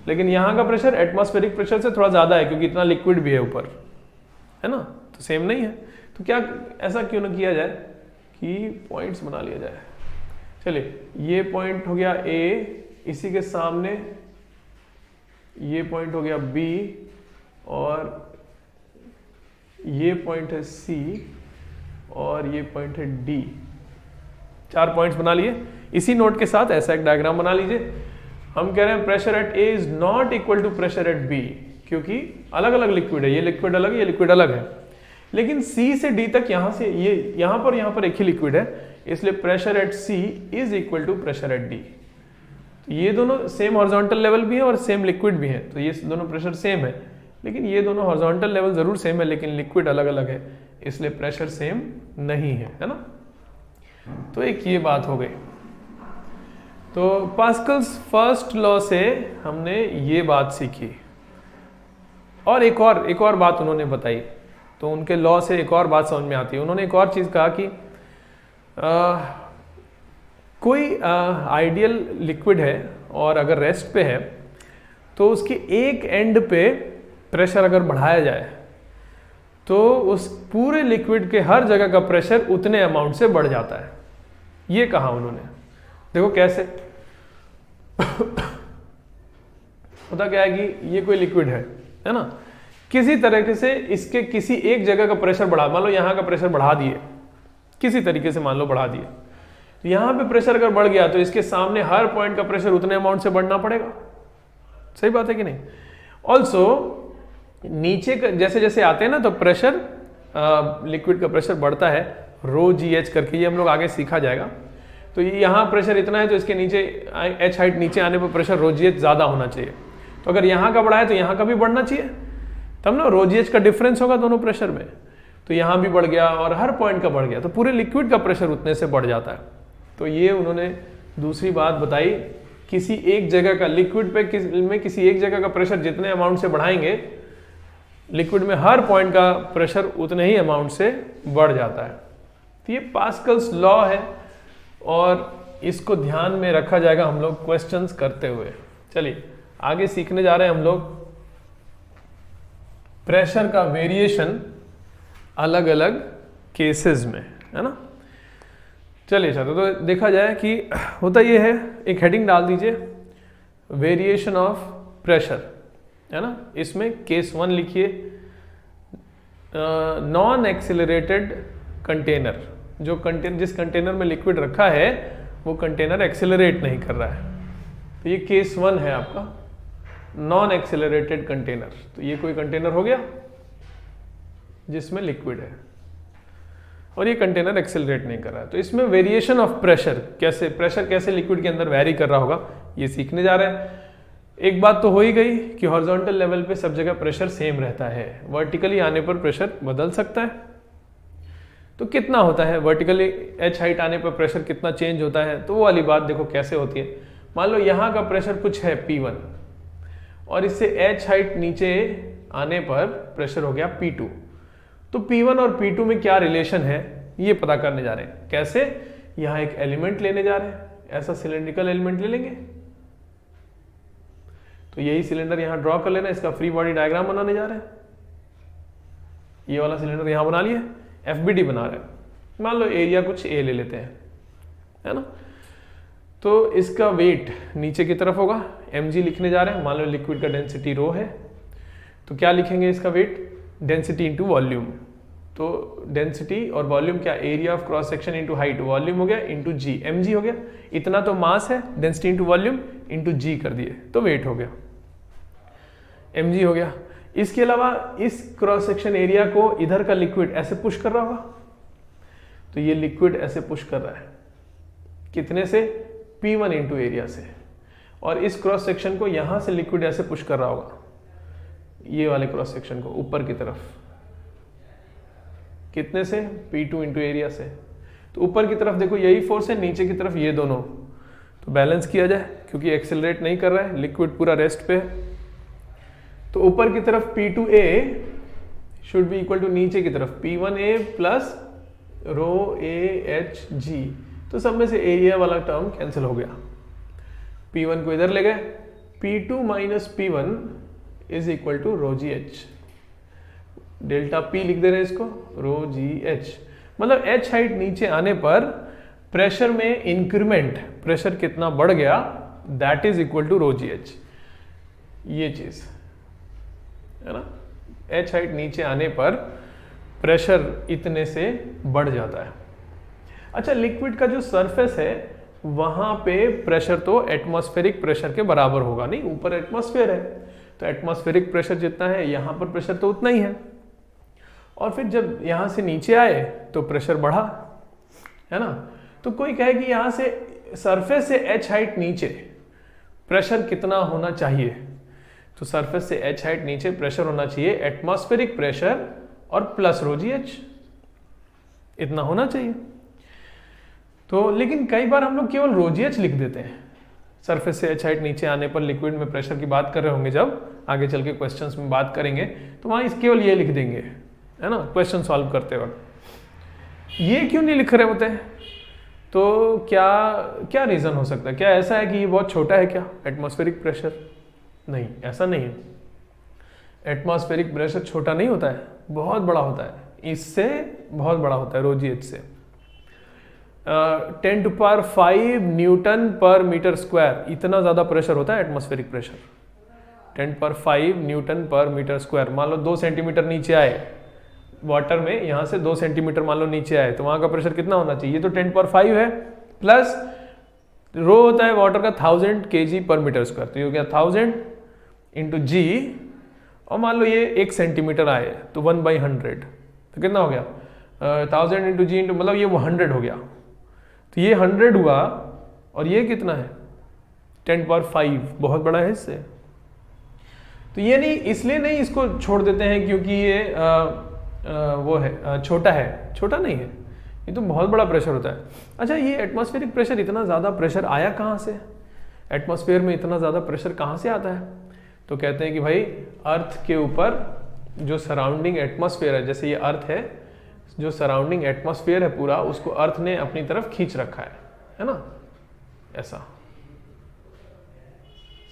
लेकिन यहाँ का प्रेशर एटमॉस्फेरिक प्रेशर से थोड़ा ज़्यादा है क्योंकि इतना लिक्विड भी है ऊपर, है ना, तो सेम नहीं है। तो क्या ऐसा क्यों ना किया जाए कि पॉइंट्स बना लिया जाए। चलिए, ये पॉइंट हो गया ए, इसी के सामने ये पॉइंट हो गया बी, और ये पॉइंट है सी, और ये पॉइंट है डी। 4 पॉइंट्स बना लिए। इसी नोट के साथ ऐसा एक डायग्राम बना लीजिए। हम कह रहे हैं pressure at A is not equal to pressure at B, क्योंकि अलग अलग लिक्विड है, ये लिक्विड अलग है, ये लिक्विड अलग है, लेकिन सी से डी तक यहाँ से ये यहाँ पर एक ही लिक्विड है, इसलिए pressure at C is equal to pressure at D. ये दोनों सेम हॉरिजॉन्टल लेवल भी है और सेम लिक्विड भी है, तो ये दोनों प्रेशर सेम है, लेकिन ये दोनों हॉरिजॉन्टल लेवल जरूर सेम है, लेकिन लिक्विड अलग अलग है, इसलिए प्रेशर सेम नहीं है ना। तो एक ये बात हो गई। तो पास्कल्स फर्स्ट लॉ से हमने ये बात सीखी, और एक और बात उन्होंने बताई। तो उनके लॉ से एक और बात समझ में आती है। उन्होंने एक और चीज कहा कि कोई आइडियल लिक्विड है और अगर रेस्ट पे है तो उसके एक एंड पे प्रेशर अगर बढ़ाया जाए तो उस पूरे लिक्विड के हर जगह का प्रेशर उतने अमाउंट से बढ़ जाता है। ये कहा उन्होंने। देखो कैसे होता क्या है कि ये कोई लिक्विड है ना, किसी तरीके से इसके किसी एक जगह का प्रेशर बढ़ा, मान लो यहाँ का प्रेशर बढ़ा दिए, किसी तरीके से मान लो बढ़ा दिए, तो यहाँ पे प्रेशर अगर बढ़ गया तो इसके सामने हर पॉइंट का प्रेशर उतने अमाउंट से बढ़ना पड़ेगा। सही बात है कि नहीं? ऑल्सो नीचे जैसे जैसे आते हैं ना तो प्रेशर, लिक्विड का प्रेशर बढ़ता है रो जी एच करके, ये हम लोग आगे सीखा जाएगा। तो यहाँ प्रेशर इतना है तो इसके नीचे एच हाइट नीचे आने पर प्रेशर रो जी एच ज्यादा होना चाहिए। तो अगर यहाँ का बढ़ा है तो यहाँ का भी बढ़ना चाहिए, तब ना रो जी एच का डिफरेंस होगा दोनों प्रेशर में। तो यहाँ भी बढ़ गया और हर पॉइंट का बढ़ गया, तो पूरे लिक्विड का प्रेशर उतने से बढ़ जाता है। तो ये उन्होंने दूसरी बात बताई, किसी एक जगह का लिक्विड पे किसी एक जगह का प्रेशर जितने अमाउंट से बढ़ाएंगे, लिक्विड में हर पॉइंट का प्रेशर उतने ही अमाउंट से बढ़ जाता है। तो ये पास्कल्स लॉ है और इसको ध्यान में रखा जाएगा हम लोग क्वेश्चंस करते हुए। चलिए आगे सीखने जा रहे हैं हम लोग प्रेशर का वेरिएशन अलग अलग केसेस में, है ना। चलिए छात्रों, तो देखा जाए कि होता ये है, एक हेडिंग डाल दीजिए, वेरिएशन ऑफ प्रेशर, है ना। इसमें केस 1 लिखिए, नॉन एक्सेलरेटेड कंटेनर, जो कंटेनर जिस कंटेनर में लिक्विड रखा है वो कंटेनर एक्सेलरेट नहीं कर रहा है, तो ये केस 1 है आपका, नॉन एक्सेलरेटेड कंटेनर। तो ये कोई कंटेनर हो गया जिसमें लिक्विड है और ये कंटेनर एक्सेलरेट नहीं कर रहा है। तो इसमें वेरिएशन ऑफ प्रेशर कैसे लिक्विड के अंदर वेरी कर रहा होगा ये सीखने जा रहे हैं। एक बात तो हो ही गई कि हॉरिजॉन्टल लेवल पे सब जगह प्रेशर सेम रहता है, वर्टिकली आने पर प्रेशर बदल सकता है। तो कितना होता है वर्टिकली, एच हाइट आने पर प्रेशर कितना चेंज होता है, तो वो वाली बात देखो कैसे होती है। मान लो यहाँ का प्रेशर कुछ है P1 और इससे एच हाइट नीचे आने पर प्रेशर हो गया P2। तो P1 और P2 में क्या रिलेशन है ये पता करने जा रहे हैं। कैसे? यहाँ एक एलिमेंट लेने जा रहे हैं, ऐसा सिलेंड्रिकल एलिमेंट ले लेंगे, तो यही सिलेंडर यहाँ ड्रॉ कर लेना, इसका फ्री बॉडी डायग्राम बनाने जा रहे हैं। ये वाला सिलेंडर यहाँ बना लिया, FBD बना रहे हैं, मान लो एरिया कुछ A ले लेते हैं, है ना। तो इसका वेट नीचे की तरफ होगा, mg लिखने जा रहे हैं। मान लो लिक्विड का डेंसिटी रो है, तो क्या लिखेंगे इसका वेट, डेंसिटी इंटू वॉल्यूम। तो डेंसिटी और वॉल्यूम क्या, area of cross section into height, volume हो गया इंटू जी, mg हो गया, इतना तो मास है, डेंसिटी इंटू वॉल्यूम इंटू जी कर दिए तो वेट हो गया, mg हो गया। इसके अलावा इस क्रॉस सेक्शन एरिया को इधर का लिक्विड ऐसे पुश कर रहा होगा, तो ये लिक्विड ऐसे पुश कर रहा है, कितने से, P1 इंटू एरिया से, और इस क्रॉस सेक्शन को यहां से लिक्विड ऐसे पुश कर रहा होगा, ये वाले क्रॉस सेक्शन को ऊपर की तरफ, कितने से, P2 इंटू एरिया से। तो ऊपर की तरफ देखो यही फोर्स है, नीचे की तरफ ये दोनों, तो बैलेंस किया जाए क्योंकि एक्सेलरेट नहीं कर रहा है, लिक्विड पूरा रेस्ट पे है। तो ऊपर की तरफ P2A should be equal to नीचे की तरफ P1A प्लस रो AHG। तो सब में से एरिया वाला टर्म कैंसिल हो गया, P1 को इधर ले गए, P2 minus P1 is equal to rho GH। Delta P लिख दे रहे हैं इसको, रो GH। मतलब H हाइट नीचे आने पर प्रेशर में इंक्रीमेंट, प्रेशर कितना बढ़ गया, that is equal to rho GH। ये चीज है ना, H हाइट नीचे आने पर प्रेशर इतने से बढ़ जाता है। अच्छा, लिक्विड का जो सरफेस है वहां पे प्रेशर तो एटमॉस्फेरिक प्रेशर के बराबर होगा, नहीं, ऊपर एटमॉस्फेयर है तो एटमॉस्फेरिक प्रेशर जितना है यहां पर प्रेशर तो उतना ही है। और फिर जब यहां से नीचे आए तो प्रेशर बढ़ा, है ना। तो कोई कहे कि यहां से सरफेस से H हाइट नीचे प्रेशर कितना होना चाहिए, तो सरफेस से H हाइट नीचे प्रेशर होना चाहिए एटमॉस्फेरिक प्रेशर और प्लस रो GH, इतना होना चाहिए। तो लेकिन कई बार हम लोग केवल रो GH लिख देते हैं, सरफेस से H हाइट नीचे आने पर लिक्विड में प्रेशर की बात कर रहे होंगे, जब आगे चल के क्वेश्चंस में बात करेंगे तो वहां केवल ये लिख देंगे, है ना, क्वेश्चन सॉल्व करते वक्त। ये क्यों नहीं लिख रहे होते हैं? तो क्या क्या रीजन हो सकता है? क्या ऐसा है कि ये बहुत छोटा है क्या एटमॉस्फेरिक प्रेशर? नहीं, ऐसा नहीं है। एटमॉस्फेरिक प्रेशर छोटा नहीं होता है, बहुत बड़ा होता है, इससे बहुत बड़ा होता है रो GH से। 10⁵ न्यूटन पर मीटर स्क्वायर, इतना ज्यादा प्रेशर होता है एटमॉस्फेरिक प्रेशर। 10⁵ न्यूटन पर मीटर स्क्वायर। मान लो 2 सेंटीमीटर नीचे आए वाटर में, यहां से 2 सेंटीमीटर मान लो नीचे आए, तो वहां का प्रेशर कितना होना चाहिए? तो 10⁵ है, प्लस रो होता है वाटर का 1000 kg पर मीटर स्क्वायर, तो ये हो गया 1000 इंटू G, और मान लो ये 1 सेंटीमीटर आए तो 1/100, तो कितना हो गया? 1000 इंटू G इंटू, मतलब ये 100 हो गया, तो ये 100 हुआ, और ये कितना है? 10⁵, बहुत बड़ा है इससे। तो ये नहीं, इसलिए नहीं इसको छोड़ देते हैं क्योंकि ये वो है, छोटा है, छोटा नहीं है, ये तो बहुत बड़ा प्रेशर होता है। अच्छा, ये एटमॉस्फेरिक प्रेशर, इतना ज़्यादा प्रेशर आया कहाँ से? एटमॉस्फेयर में इतना ज़्यादा प्रेशर कहाँ से आता है? तो कहते हैं कि भाई अर्थ के ऊपर जो सराउंडिंग एटमॉस्फेयर है, जैसे ये अर्थ है, जो सराउंडिंग एटमॉस्फेयर है पूरा, उसको अर्थ ने अपनी तरफ खींच रखा है ना, ऐसा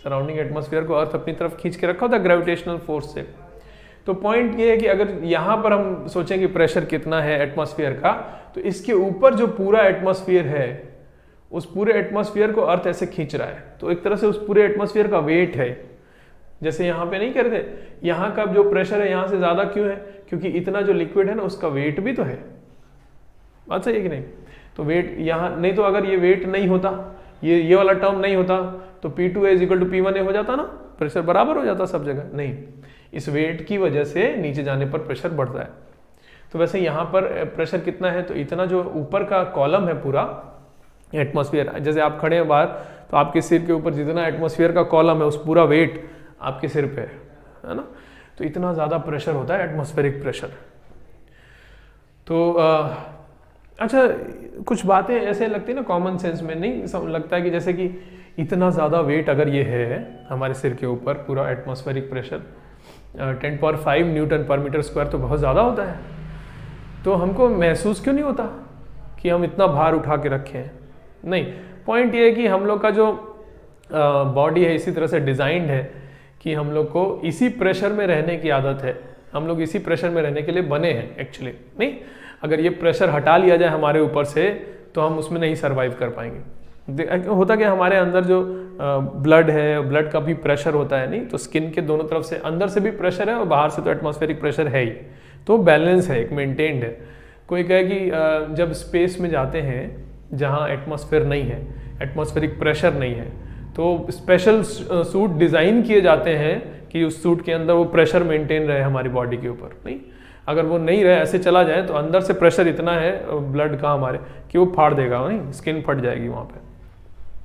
सराउंडिंग एटमॉस्फेयर को अर्थ अपनी तरफ खींच के रखा होता है ग्रेविटेशनल फोर्स से। तो पॉइंट ये है कि अगर यहां पर हम सोचें कि प्रेशर कितना है एटमॉस्फेयर का, तो इसके ऊपर जो पूरा एटमॉस्फेयर है, उस पूरे एटमॉस्फेयर को अर्थ ऐसे खींच रहा है, तो एक तरह से उस पूरे एटमॉस्फेयर का वेट है। जैसे यहाँ पे नहीं करते, यहाँ का जो प्रेशर है यहाँ से ज्यादा क्यों है? क्योंकि इतना जो लिक्विड है ना, उसका वेट भी तो है, बात सही है कि नहीं? तो वेट यहाँ नहीं, तो अगर ये वेट नहीं होता, ये वाला टर्म नहीं होता, तो P2A is equal to P1A हो जाता ना, प्रेशर बराबर हो जाता सब जगह। नहीं, इस वेट की वजह से नीचे जाने पर प्रेशर बढ़ता है। तो वैसे यहाँ पर प्रेशर कितना है? तो इतना जो ऊपर का कॉलम है पूरा एटमॉस्फेयर, जैसे आप खड़े हैं बाहर, तो आपके सिर के ऊपर जितना एटमॉस्फेयर का कॉलम है, उस पूरा वेट आपके सिर पे है ना, तो इतना ज़्यादा प्रेशर होता है एटमॉस्फेरिक प्रेशर। तो अच्छा, कुछ बातें ऐसे लगती है ना कॉमन सेंस में, नहीं लगता है कि जैसे कि इतना ज़्यादा वेट अगर ये है हमारे सिर के ऊपर, पूरा एटमॉस्फेरिक प्रेशर 10⁵ न्यूटन पर मीटर स्क्वायर, तो बहुत ज़्यादा होता है, तो हमको महसूस क्यों नहीं होता कि हम इतना भार उठा के रखे हैं? नहीं, पॉइंट ये है कि हम लोग का जो बॉडी है इसी तरह से डिज़ाइंड है कि हम लोग को इसी प्रेशर में रहने की आदत है, हम लोग इसी प्रेशर में रहने के लिए बने हैं एक्चुअली। नहीं, अगर ये प्रेशर हटा लिया जाए हमारे ऊपर से तो हम उसमें नहीं सर्वाइव कर पाएंगे। होता क्या, हमारे अंदर जो ब्लड है, ब्लड का भी प्रेशर होता है, नहीं तो स्किन के दोनों तरफ से, अंदर से भी प्रेशर है और बाहर से तो एटमॉस्फेरिक प्रेशर है ही, तो बैलेंस है, एक मेंटेन्ड है। कोई कहे कि जब स्पेस में जाते हैं जहाँ एटमॉस्फेयर नहीं है, एटमॉस्फेरिक प्रेशर नहीं है, तो स्पेशल सूट डिज़ाइन किए जाते हैं कि उस सूट के अंदर वो प्रेशर मेंटेन रहे हमारी बॉडी के ऊपर। नहीं, अगर वो नहीं रहे, ऐसे चला जाए, तो अंदर से प्रेशर इतना है ब्लड का हमारे कि वो फाड़ देगा, नहीं, स्किन फट जाएगी वहाँ पे।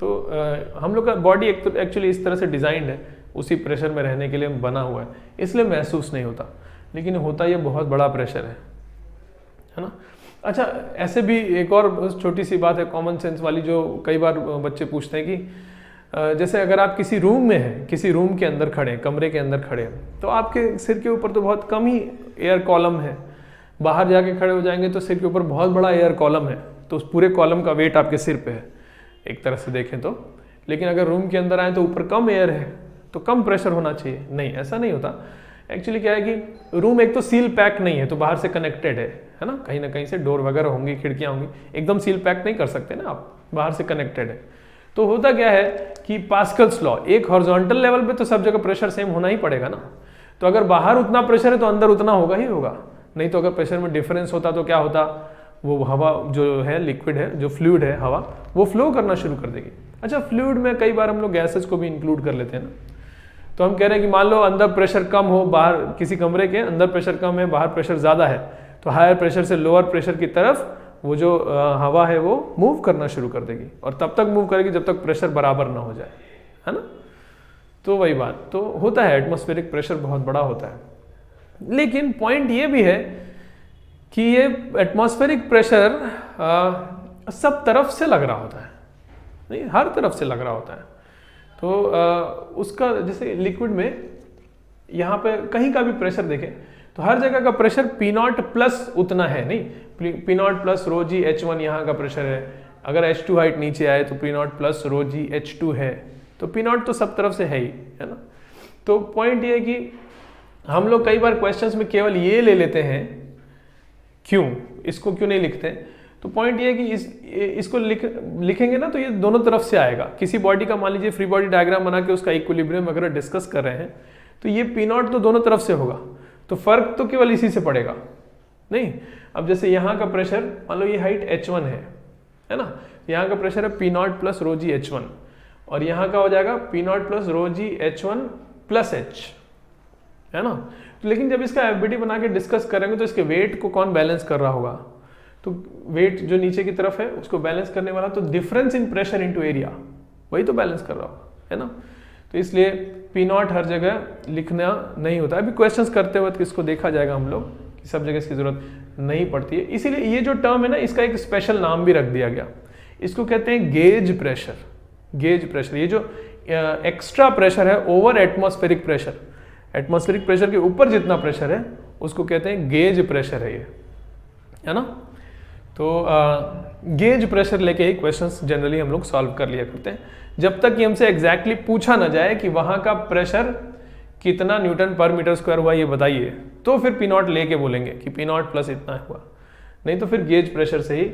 तो हम लोग का बॉडी एक्चुअली इस तरह से डिज़ाइंड है, उसी प्रेशर में रहने के लिए बना हुआ है, इसलिए महसूस नहीं होता, लेकिन होता ये बहुत बड़ा प्रेशर है ना। अच्छा, ऐसे भी एक और छोटी सी बात है कॉमन सेंस वाली, जो कई बार बच्चे पूछते हैं कि जैसे अगर आप किसी रूम में हैं, किसी रूम के अंदर खड़े हैं, कमरे के अंदर खड़े हैं, तो आपके सिर के ऊपर तो बहुत कम ही एयर कॉलम है, बाहर जाके खड़े हो जाएंगे तो सिर के ऊपर बहुत बड़ा एयर कॉलम है, तो उस पूरे कॉलम का वेट आपके सिर पे है एक तरह से देखें तो। लेकिन अगर रूम के अंदर आए तो ऊपर कम एयर है तो कम प्रेशर होना चाहिए, नहीं, ऐसा नहीं होता। एक्चुअली क्या है कि रूम एक तो सील पैक नहीं है, तो बाहर से कनेक्टेड है ना कहीं से डोर वगैरह होंगी, खिड़कियां होंगी, एकदम सील पैक नहीं कर सकते ना आप, बाहर से कनेक्टेड है। तो होता क्या है कि पास्कल्स लॉ, एक हॉरिजॉन्टल लेवल पे तो सब जगह प्रेशर सेम होना ही पड़ेगा ना, तो अगर बाहर उतना प्रेशर है तो अंदर उतना होगा ही होगा, नहीं तो अगर प्रेशर में डिफरेंस होता तो क्या होता, वो हवा जो है, लिक्विड है, जो फ्लूइड है हवा, वो फ्लो करना शुरू कर देगी। अच्छा, फ्लूइड में कई बार हम लोग गैसेज को भी इंक्लूड कर लेते हैं ना, तो हम कह रहे हैं कि मान लो अंदर प्रेशर कम हो, बाहर किसी कमरे के अंदर प्रेशर कम है, बाहर प्रेशर ज़्यादा है, तो हायर प्रेशर से लोअर प्रेशर की तरफ वो जो हवा है वो मूव करना शुरू कर देगी, और तब तक मूव करेगी जब तक प्रेशर बराबर ना हो जाए, है ना। तो वही बात तो होता है, एटमॉस्फेरिक प्रेशर बहुत बड़ा होता है। लेकिन पॉइंट ये भी है कि ये एटमॉस्फेरिक प्रेशर सब तरफ से लग रहा होता है, नहीं, हर तरफ से लग रहा होता है। तो उसका जैसे लिक्विड में यहाँ पे कहीं का भी प्रेशर देखें तो हर जगह का प्रेशर P0 प्लस उतना है, नहीं, P0 प्लस रो जी H1 यहाँ का प्रेशर है। अगर H2 हाइट नीचे आए तो P0 प्लस रो जी H2 है, तो P0 तो सब तरफ से है ही, है ना। तो पॉइंट ये है कि हम लोग कई बार क्वेश्चंस में केवल ये ले लेते हैं, क्यों, इसको क्यों नहीं लिखते। तो पॉइंट ये है कि इसको लिखेंगे ना तो ये दोनों तरफ से आएगा। किसी बॉडी का मान लीजिए फ्री बॉडी डायग्राम बना के उसका इक्विलिब्रियम वगैरह डिस्कस कर रहे हैं, तो ये P0 तो दोनों तरफ से होगा, तो फर्क तो केवल इसी से पड़ेगा, नहीं। अब जैसे यहाँ का प्रेशर, मान लो ये हाइट H1 है ना, यहाँ का प्रेशर है P0 प्लस रो जी H1, और यहाँ का हो जाएगा P0 प्लस रो जी H1 प्लस H, है ना। तो लेकिन जब इसका एफबीडी बना के डिस्कस करेंगे तो इसके वेट को कौन बैलेंस कर रहा होगा, तो वेट जो नीचे की तरफ है उसको बैलेंस करने वाला तो difference in pressure into area, वही तो बैलेंस कर रहा होगा, है ना। तो इसलिए P0 हर जगह लिखना नहीं होता। अभी क्वेश्चंस करते वक्त इसको देखा जाएगा हम लोग कि सब जगह इसकी जरूरत नहीं पड़ती है। इसीलिए ये जो टर्म है ना, इसका एक स्पेशल नाम भी रख दिया गया, इसको कहते हैं गेज प्रेशर। गेज प्रेशर, ये जो एक्स्ट्रा प्रेशर है over atmospheric pressure, atmospheric pressure के ऊपर जितना प्रेशर है उसको कहते हैं गेज प्रेशर है ये, है ना। तो गेज प्रेशर लेके ही क्वेश्चंस जनरली हम लोग सॉल्व कर लिया करते हैं, जब तक कि हमसे एग्जैक्टली पूछा ना जाए कि वहां का प्रेशर कितना न्यूटन पर मीटर स्क्वायर हुआ ये बताइए, तो फिर P0 लेके बोलेंगे कि P0 प्लस इतना हुआ, नहीं तो फिर गेज प्रेशर से ही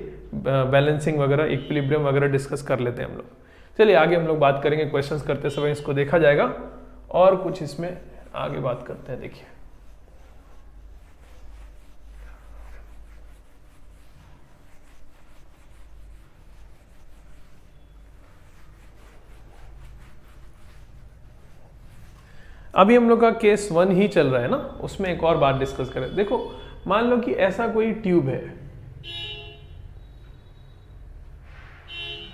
बैलेंसिंग वगैरह, इक्विलिब्रियम वगैरह डिस्कस कर लेते हैं हम लोग। चलिए आगे हम लोग बात करेंगे, क्वेश्चंस करते समय इसको देखा जाएगा और कुछ इसमें आगे बात करते हैं। देखिए अभी हम लोग का केस 1 ही चल रहा है ना, उसमें एक और बात डिस्कस करें। देखो मान लो कि ऐसा कोई ट्यूब है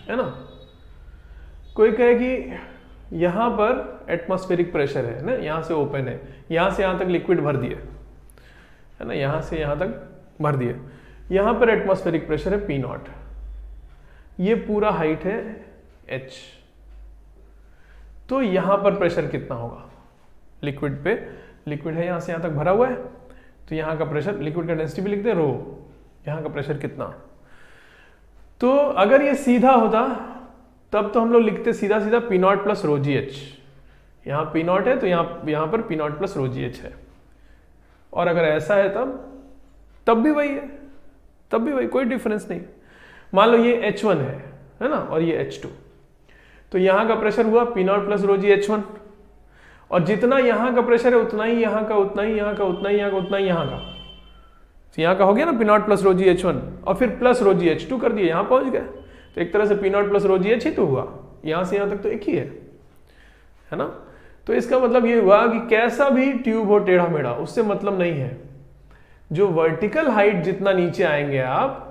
ना, कोई कहे कि यहां पर एटमॉस्फेरिक प्रेशर है ना, यहां से ओपन है, यहां से यहां तक लिक्विड भर दिए, है ना, यहां से यहां तक भर दिए, यहां पर एटमॉस्फेरिक प्रेशर है P0, ये पूरा हाइट है H, तो यहां पर प्रेशर कितना होगा लिक्विड पे, लिक्विड है यहां से यहां तक भरा हुआ है, तो यहां का प्रेशर, लिक्विड का डेंसिटी भी लिखते हैं रो, यहां का प्रेशर कितना। तो अगर ये सीधा होता तब तो हम लोग लिखते सीधा सीधा P0 प्लस रो जी एच, यहाँ P0 है तो यहाँ पर P0 प्लस रो जी एच है, और अगर ऐसा है तब भी वही है, तब भी वही, कोई डिफरेंस नहीं। मान लो ये H1 है ना, और ये H2, तो यहाँ का प्रेशर हुआ P0 प्लस रो जी H1, और जितना यहाँ का प्रेशर है उतना ही यहाँ का, उतना ही यहाँ का, उतना ही यहाँ का, उतना ही यहाँ का, तो यहाँ का हो गया ना P0 प्लस रो जी H1, और फिर प्लस रो जी H2 कर दिए, यहाँ पहुंच गए, तो एक तरह से P0 प्लस रो जी H ही तो हुआ, यहाँ से यहाँ तक तो एक ही है ना। तो इसका मतलब ये हुआ कि कैसा भी ट्यूब हो टेढ़ा मेढ़ा, उससे मतलब नहीं है, जो वर्टिकल हाइट जितना नीचे आएंगे आप,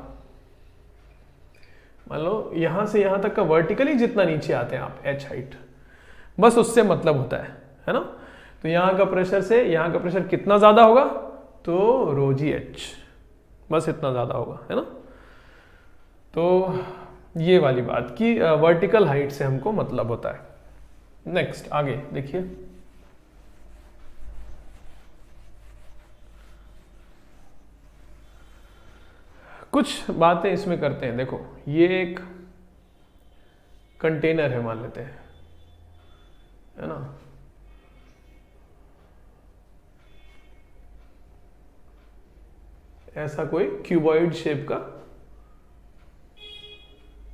मान लो यहां से यहां तक का वर्टिकली जितना नीचे आते हैं आप H हाइट, बस उससे मतलब होता है ना। तो यहां का प्रेशर से यहां का प्रेशर कितना ज्यादा होगा, तो रो जी H, बस इतना ज़्यादा होगा, है ना। तो ये वाली बात कि वर्टिकल हाइट से हमको मतलब होता है। नेक्स्ट आगे देखिए, कुछ बातें इसमें करते हैं। देखो ये एक कंटेनर है मान लेते हैं, है ना। ऐसा कोई क्यूबॉइड शेप का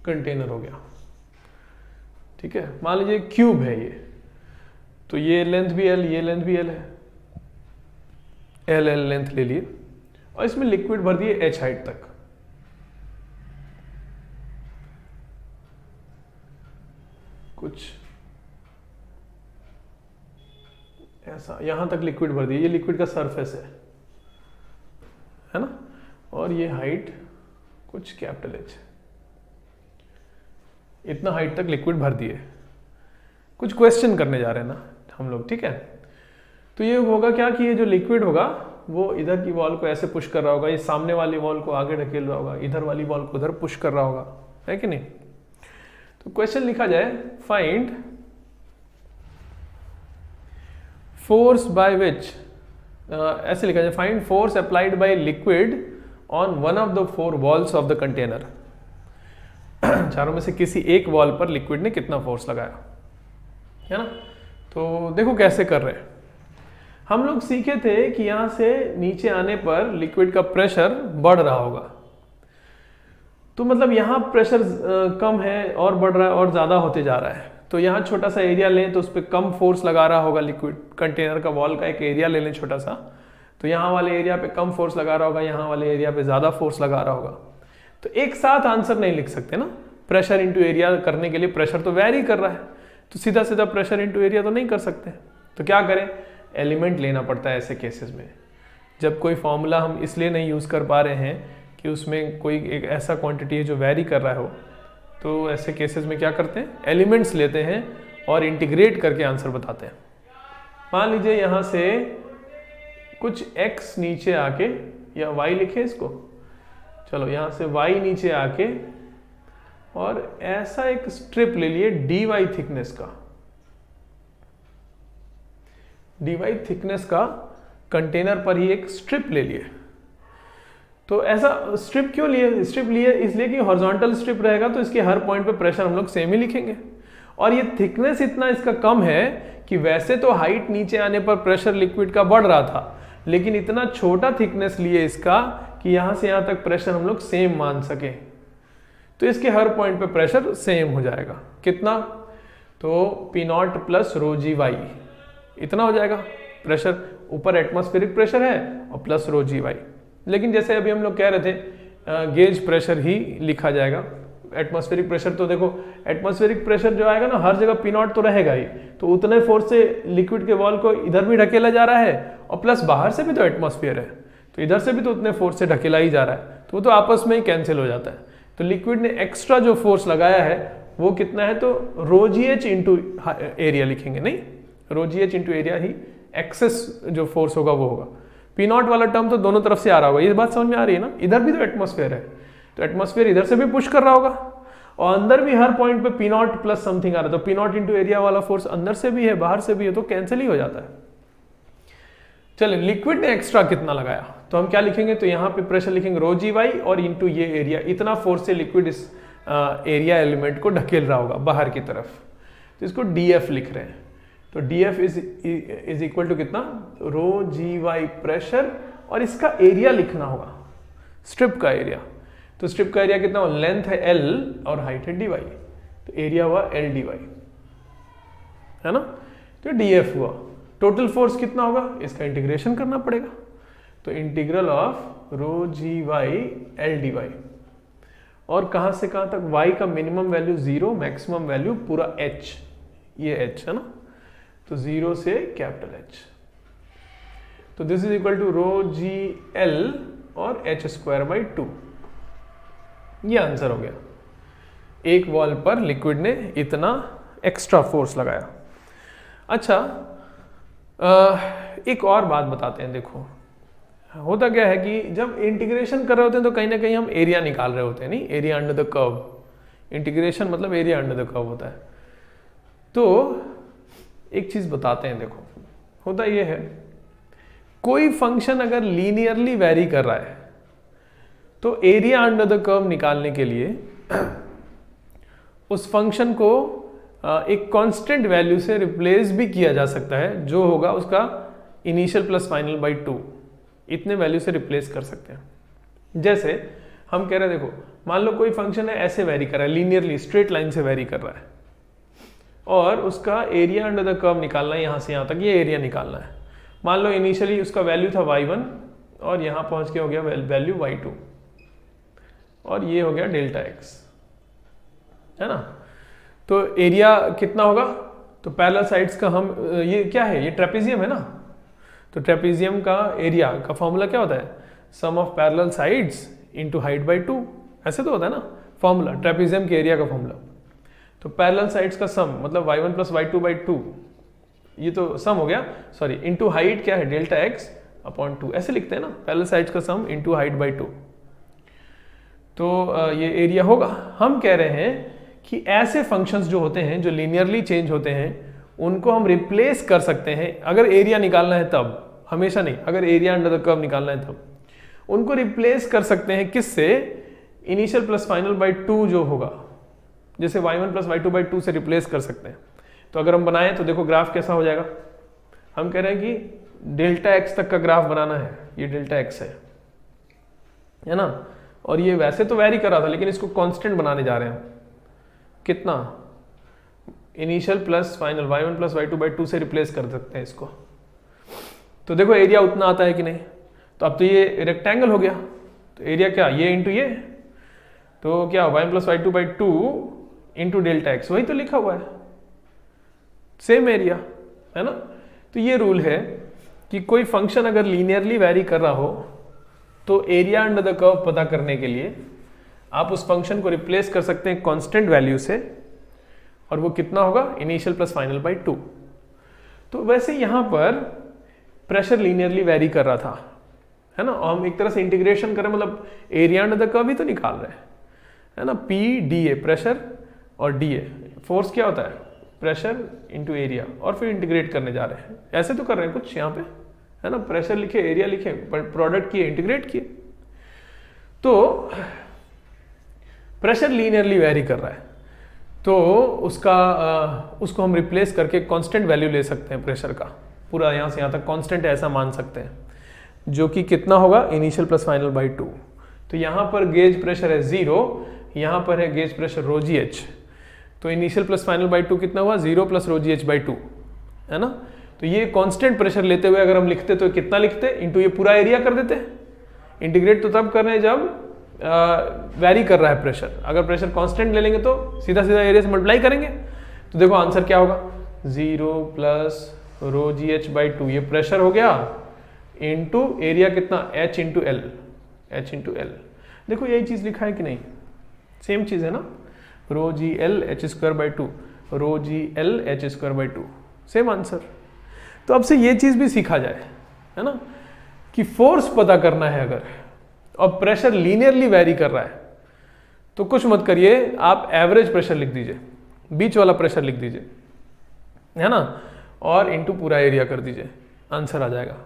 कंटेनर हो गया, ठीक है। मान लीजिए क्यूब है ये, तो ये लेंथ भी एल, ये लेंथ भी एल है, एल एल लेंथ ले लिए और इसमें लिक्विड भर दिए एच हाइट तक। कुछ ऐसा यहां तक लिक्विड भर दिए, ये लिक्विड का सरफेस है ना। और ये हाइट कुछ कैपिटल एच है, इतना हाइट तक लिक्विड भर दिए। कुछ क्वेश्चन करने जा रहे हैं ना हम लोग, ठीक है। तो ये होगा क्या कि ये जो लिक्विड होगा वो इधर की वॉल को ऐसे पुश कर रहा होगा, ये सामने वाली वॉल को आगे ढकेल रहा होगा, इधर वाली वॉल को उधर पुश कर रहा होगा, है कि नहीं। तो क्वेश्चन लिखा जाए, फाइंड फोर्स बाय विच, ऐसे लिखा जाए, find force applied by liquid on one of the four walls of the container. चारों में से किसी एक वॉल पर लिक्विड ने कितना फोर्स लगाया, है ना। तो देखो कैसे कर रहे हैं। हम लोग सीखे थे कि यहां से नीचे आने पर लिक्विड का प्रेशर बढ़ रहा होगा, तो मतलब यहां प्रेशर कम है और बढ़ रहा है और ज्यादा होते जा रहा है। तो यहाँ छोटा सा एरिया लें तो उस पर कम फोर्स लगा रहा होगा लिक्विड, कंटेनर का वॉल का एक एरिया ले लें छोटा सा, तो यहाँ वाले एरिया पे कम फोर्स लगा रहा होगा, यहाँ वाले एरिया पे ज्यादा फोर्स लगा रहा होगा। तो एक साथ आंसर नहीं लिख सकते ना, प्रेशर इंटू एरिया करने के लिए प्रेशर तो वैरी कर रहा है, तो सीधा सीधा प्रेशर इंटू एरिया तो नहीं कर सकते। तो क्या करें, एलिमेंट लेना पड़ता है ऐसे केसेस में। जब कोई फॉर्मूला हम इसलिए नहीं यूज कर पा रहे हैं कि उसमें कोई एक ऐसा क्वांटिटी है जो वैरी कर रहा हो, तो ऐसे केसेस में क्या करते हैं, एलिमेंट्स लेते हैं और इंटीग्रेट करके आंसर बताते हैं। मान लीजिए यहाँ से कुछ x नीचे आके, या y लिखे इसको, चलो यहाँ से y नीचे आके और ऐसा एक स्ट्रिप ले लिए dy थिकनेस का, dy थिकनेस का कंटेनर पर ही एक स्ट्रिप ले लिए। तो ऐसा स्ट्रिप क्यों लिए, स्ट्रिप लिए इसलिए कि हॉरिजॉन्टल स्ट्रिप रहेगा तो इसके हर पॉइंट पे प्रेशर हम लोग सेम ही लिखेंगे। और ये थिकनेस इतना इसका कम है कि वैसे तो हाइट नीचे आने पर प्रेशर लिक्विड का बढ़ रहा था, लेकिन इतना छोटा थिकनेस लिए इसका कि यहां से यहां तक प्रेशर हम लोग सेम मान सके, तो इसके हर पॉइंट पे प्रेशर सेम हो जाएगा। कितना, तो P0 प्लस रो जी वाई, इतना हो जाएगा प्रेशर। ऊपर एटमॉस्फेरिक प्रेशर है और प्लस रो जी वाई। लेकिन जैसे अभी हम लोग कह रहे थे गेज प्रेशर ही लिखा जाएगा। एटमॉस्फेरिक प्रेशर तो देखो, एटमॉस्फेरिक प्रेशर जो आएगा ना, हर जगह P0 तो रहेगा ही, तो उतने फोर्स से लिक्विड के वॉल को इधर भी ढकेला जा रहा है और प्लस बाहर से भी तो एटमॉस्फेयर है, तो इधर से भी तो उतने फोर्स से ढकेला ही जा रहा है, तो वो तो आपस में ही कैंसिल हो जाता है। तो लिक्विड ने एक्स्ट्रा जो फोर्स लगाया है वो कितना है, तो rho G H into area लिखेंगे, नहीं रो जी एच इंटू एरिया ही एक्सेस जो फोर्स होगा वो होगा। P0 वाला टर्म तो दोनों तरफ से आ रहा होगा, ये बात समझ में आ रही है ना। इधर भी तो एटमॉस्फेयर है, तो एटमॉस्फेयर इधर से भी पुश कर रहा होगा और अंदर भी हर पॉइंट पे P0 प्लस समथिंग आ रहा है, तो P0 इंटू एरिया वाला फोर्स अंदर से भी है बाहर से भी है, तो कैंसिल ही हो जाता है। चलिए, लिक्विड ने एक्स्ट्रा कितना लगाया, तो हम क्या लिखेंगे, तो यहाँ पे प्रेशर लिखेंगे रो जी वाई और इंटू ये एरिया, इतना फोर्स से लिक्विड इस एरिया एलिमेंट को ढकेल रहा होगा बाहर की तरफ, तो इसको DF लिख रहे हैं। तो DF इज इक्वल टू कितना, रो जी वाई प्रेशर, और इसका एरिया लिखना होगा, स्ट्रिप का एरिया। तो स्ट्रिप का एरिया कितना, लेंथ है L और हाइट है dy, तो एरिया हुआ L dy, है ना। तो DF हुआ। टोटल फोर्स कितना होगा, इसका इंटीग्रेशन करना पड़ेगा, तो integral of rho G Y L dy, और कहां से कहां तक, y का मिनिमम वैल्यू 0, मैक्सिमम वैल्यू पूरा h, ये h है ना, तो 0 से कैपिटल H, तो this is equal to rho G L और h²/2, ये आंसर हो गया। एक वॉल पर लिक्विड ने इतना एक्स्ट्रा फोर्स लगाया। अच्छा, एक और बात बताते हैं। देखो, होता क्या है कि जब इंटीग्रेशन कर रहे होते हैं तो कहीं ना कहीं हम एरिया निकाल रहे होते हैं, नहीं, area under the curve. Integration मतलब एरिया अंडर द कर्व होता है। तो एक चीज बताते हैं, देखो होता ये है, कोई फंक्शन अगर लीनियरली वेरी कर रहा है तो एरिया अंडर द कर्व निकालने के लिए उस फंक्शन को एक कांस्टेंट वैल्यू से रिप्लेस भी किया जा सकता है, जो होगा उसका इनिशियल प्लस फाइनल बाई 2, इतने वैल्यू से रिप्लेस कर सकते हैं। जैसे हम कह रहे हैं, देखो मान लो कोई फंक्शन है ऐसे वेरी कर रहा है, लीनियरली स्ट्रेट लाइन से वेरी कर रहा है, और उसका एरिया अंडर द कर्व निकालना है, यहां से यहां तक ये एरिया निकालना है। मान लो इनिशियली उसका वैल्यू था y1 और यहां पहुंच के हो गया वैल्यू y2 और ये हो गया डेल्टा x, है ना। तो एरिया कितना होगा, तो पैरेलल साइड्स का हम ये क्या है, ये ट्रेपेजियम है ना, तो ट्रेपेजियम का एरिया का फॉर्मूला क्या होता है, sum of parallel sides into height by 2, ऐसे तो होता है ना फॉर्मूला, ट्रेपेजियम के एरिया का फॉर्मूला। तो पैरेलल साइड्स का सम मतलब y1 प्लस y2 बाई 2, ये तो सम हो गया, सॉरी, इनटू हाइट क्या है, डेल्टा x अपॉन 2, ऐसे लिखते हैं ना, पैरेलल साइड्स का सम इनटू हाइट बाई 2। तो ये एरिया होगा। हम कह रहे हैं कि ऐसे फंक्शंस जो होते हैं जो लीनियरली चेंज होते हैं उनको हम रिप्लेस कर सकते हैं, अगर एरिया निकालना है तब, हमेशा नहीं, अगर एरिया अंडर द कर्व निकालना है तब उनको रिप्लेस कर सकते हैं किससे, इनिशियल प्लस फाइनल बाई 2 जो होगा, जैसे y1 प्लस y2 बाई 2 से रिप्लेस कर सकते हैं। तो अगर हम बनाएं तो देखो ग्राफ कैसा हो जाएगा, हम कह रहे हैं कि डेल्टा x तक का ग्राफ बनाना है, ये डेल्टा x है ना, और ये वैसे तो वेरी कर रहा था लेकिन इसको कांस्टेंट बनाने जा रहे हैं, कितना, initial plus final y1 plus y2 by 2 से रिप्लेस कर सकते हैं इसको। तो देखो एरिया उतना आता है कि नहीं, तो अब तो ये रेक्टेंगल हो गया, तो एरिया क्या, ये इंटू ये, तो क्या y plus y2 by 2 into delta x, वही तो लिखा हुआ है, सेम एरिया, है ना। तो ये रूल है कि कोई फंक्शन अगर लीनियरली वेरी कर रहा हो तो एरिया अंडर द कर्व पता करने के लिए आप उस फंक्शन को रिप्लेस कर सकते हैं कांस्टेंट वैल्यू से, और वो कितना होगा, इनिशियल प्लस फाइनल बाई 2। तो वैसे यहां पर प्रेशर लीनियरली वेरी कर रहा था, है ना, और हम एक तरह से इंटीग्रेशन करें मतलब एरिया अंडर द कर्व ही तो निकाल रहे हैं, है ना। पी डी ए प्रेशर और डी ए फोर्स क्या होता है, प्रेशर इंटू एरिया, और फिर इंटीग्रेट करने जा रहे हैं, ऐसे तो कर रहे हैं कुछ यहाँ पे, है ना, प्रेशर लिखे, एरिया लिखे, प्रोडक्ट किए, इंटीग्रेट किए। तो प्रेशर लीनियरली वेरी कर रहा है तो उसको हम रिप्लेस करके कांस्टेंट वैल्यू ले सकते हैं प्रेशर का, पूरा यहाँ से यहाँ तक कांस्टेंट ऐसा मान सकते हैं, जो कि कितना होगा, इनिशियल प्लस फाइनल बाई 2। तो यहाँ पर गेज प्रेशर है 0, यहाँ पर है गेज प्रेशर रो जी एच, तो इनिशियल प्लस फाइनल बाई 2 कितना हुआ, 0 plus row G H by 2, है ना। तो ये कांस्टेंट प्रेशर लेते हुए अगर हम लिखते तो कितना लिखते, इंटू ये पूरा एरिया कर देते। इंटीग्रेट तो तब कर रहे हैं जब वैरी कर रहा है प्रेशर, अगर प्रेशर कांस्टेंट ले लेंगे तो सीधा सीधा एरिया से मल्टीप्लाई करेंगे। तो देखो आंसर क्या होगा, 0 plus row G H by 2, ये प्रेशर हो गया, इंटू एरिया कितना, h into L, h into L. देखो यही चीज लिखा है कि नहीं, सेम चीज है ना, rho G L H square by 2, rho G L H square by 2, same answer. तो अब से ये चीज भी सीखा जाए, है ना, कि फोर्स पता करना है अगर, और प्रेशर लीनियरली वेरी कर रहा है, तो कुछ मत करिए, आप एवरेज प्रेशर लिख दीजिए, बीच वाला प्रेशर लिख दीजिए, है ना, और इनटू पूरा एरिया कर दीजिए, आंसर आ जाएगा।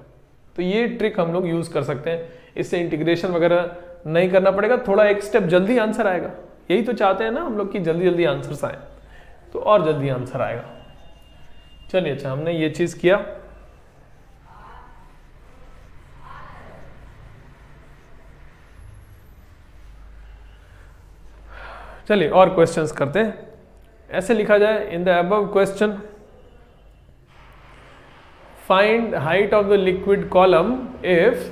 तो ये ट्रिक हम लोग यूज कर सकते हैं, इससे इंटीग्रेशन वगैरह नहीं करना पड़ेगा, थोड़ा एक स्टेप जल्दी आंसर आएगा। यही तो चाहते हैं ना हम लोग कि जल्दी जल्दी आंसर्स आए, तो और जल्दी आंसर आएगा। चलिए, अच्छा हमने ये चीज किया। चलिए और क्वेश्चंस करते हैं। ऐसे लिखा जाए, in the above question find height of the liquid column if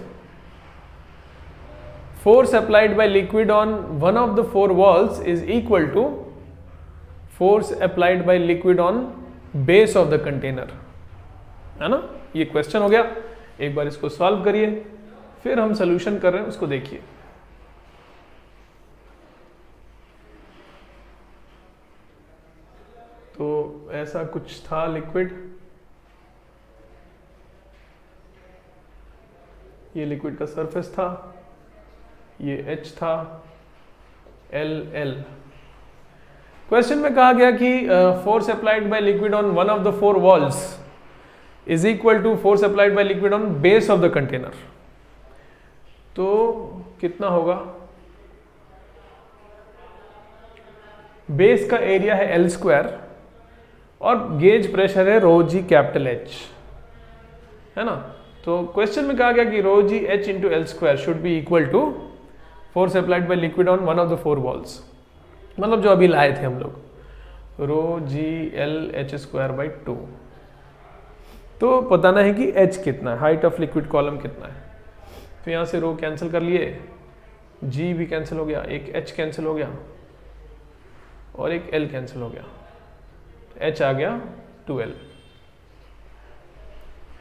force applied by liquid on one of the four walls is equal to force applied by liquid on base of the container, है ना। ये question हो गया, एक बार इसको solve करिए, फिर हम सोल्यूशन कर रहे हैं उसको देखिए। तो ऐसा कुछ था लिक्विड, ये लिक्विड का सरफेस था, ये H था, L। क्वेश्चन में कहा गया कि force applied by liquid on one of the 4 walls is equal to force applied by liquid on base of the container. तो कितना होगा? बेस का एरिया है L² और गेज प्रेशर है रो जी कैपिटल H, है ना। तो क्वेश्चन में कहा गया कि rho G H into L² should be equal to force applied by liquid on one of the 4 walls, मतलब जो अभी लाए थे हम लोग, रो जी LH²/2। तो बताना है कि H कितना है, हाइट ऑफ लिक्विड कॉलम कितना है। तो यहाँ से रो कैंसिल कर लिए, G भी कैंसिल हो गया, एक H कैंसिल हो गया और एक L कैंसिल हो गया, H आ गया 2L,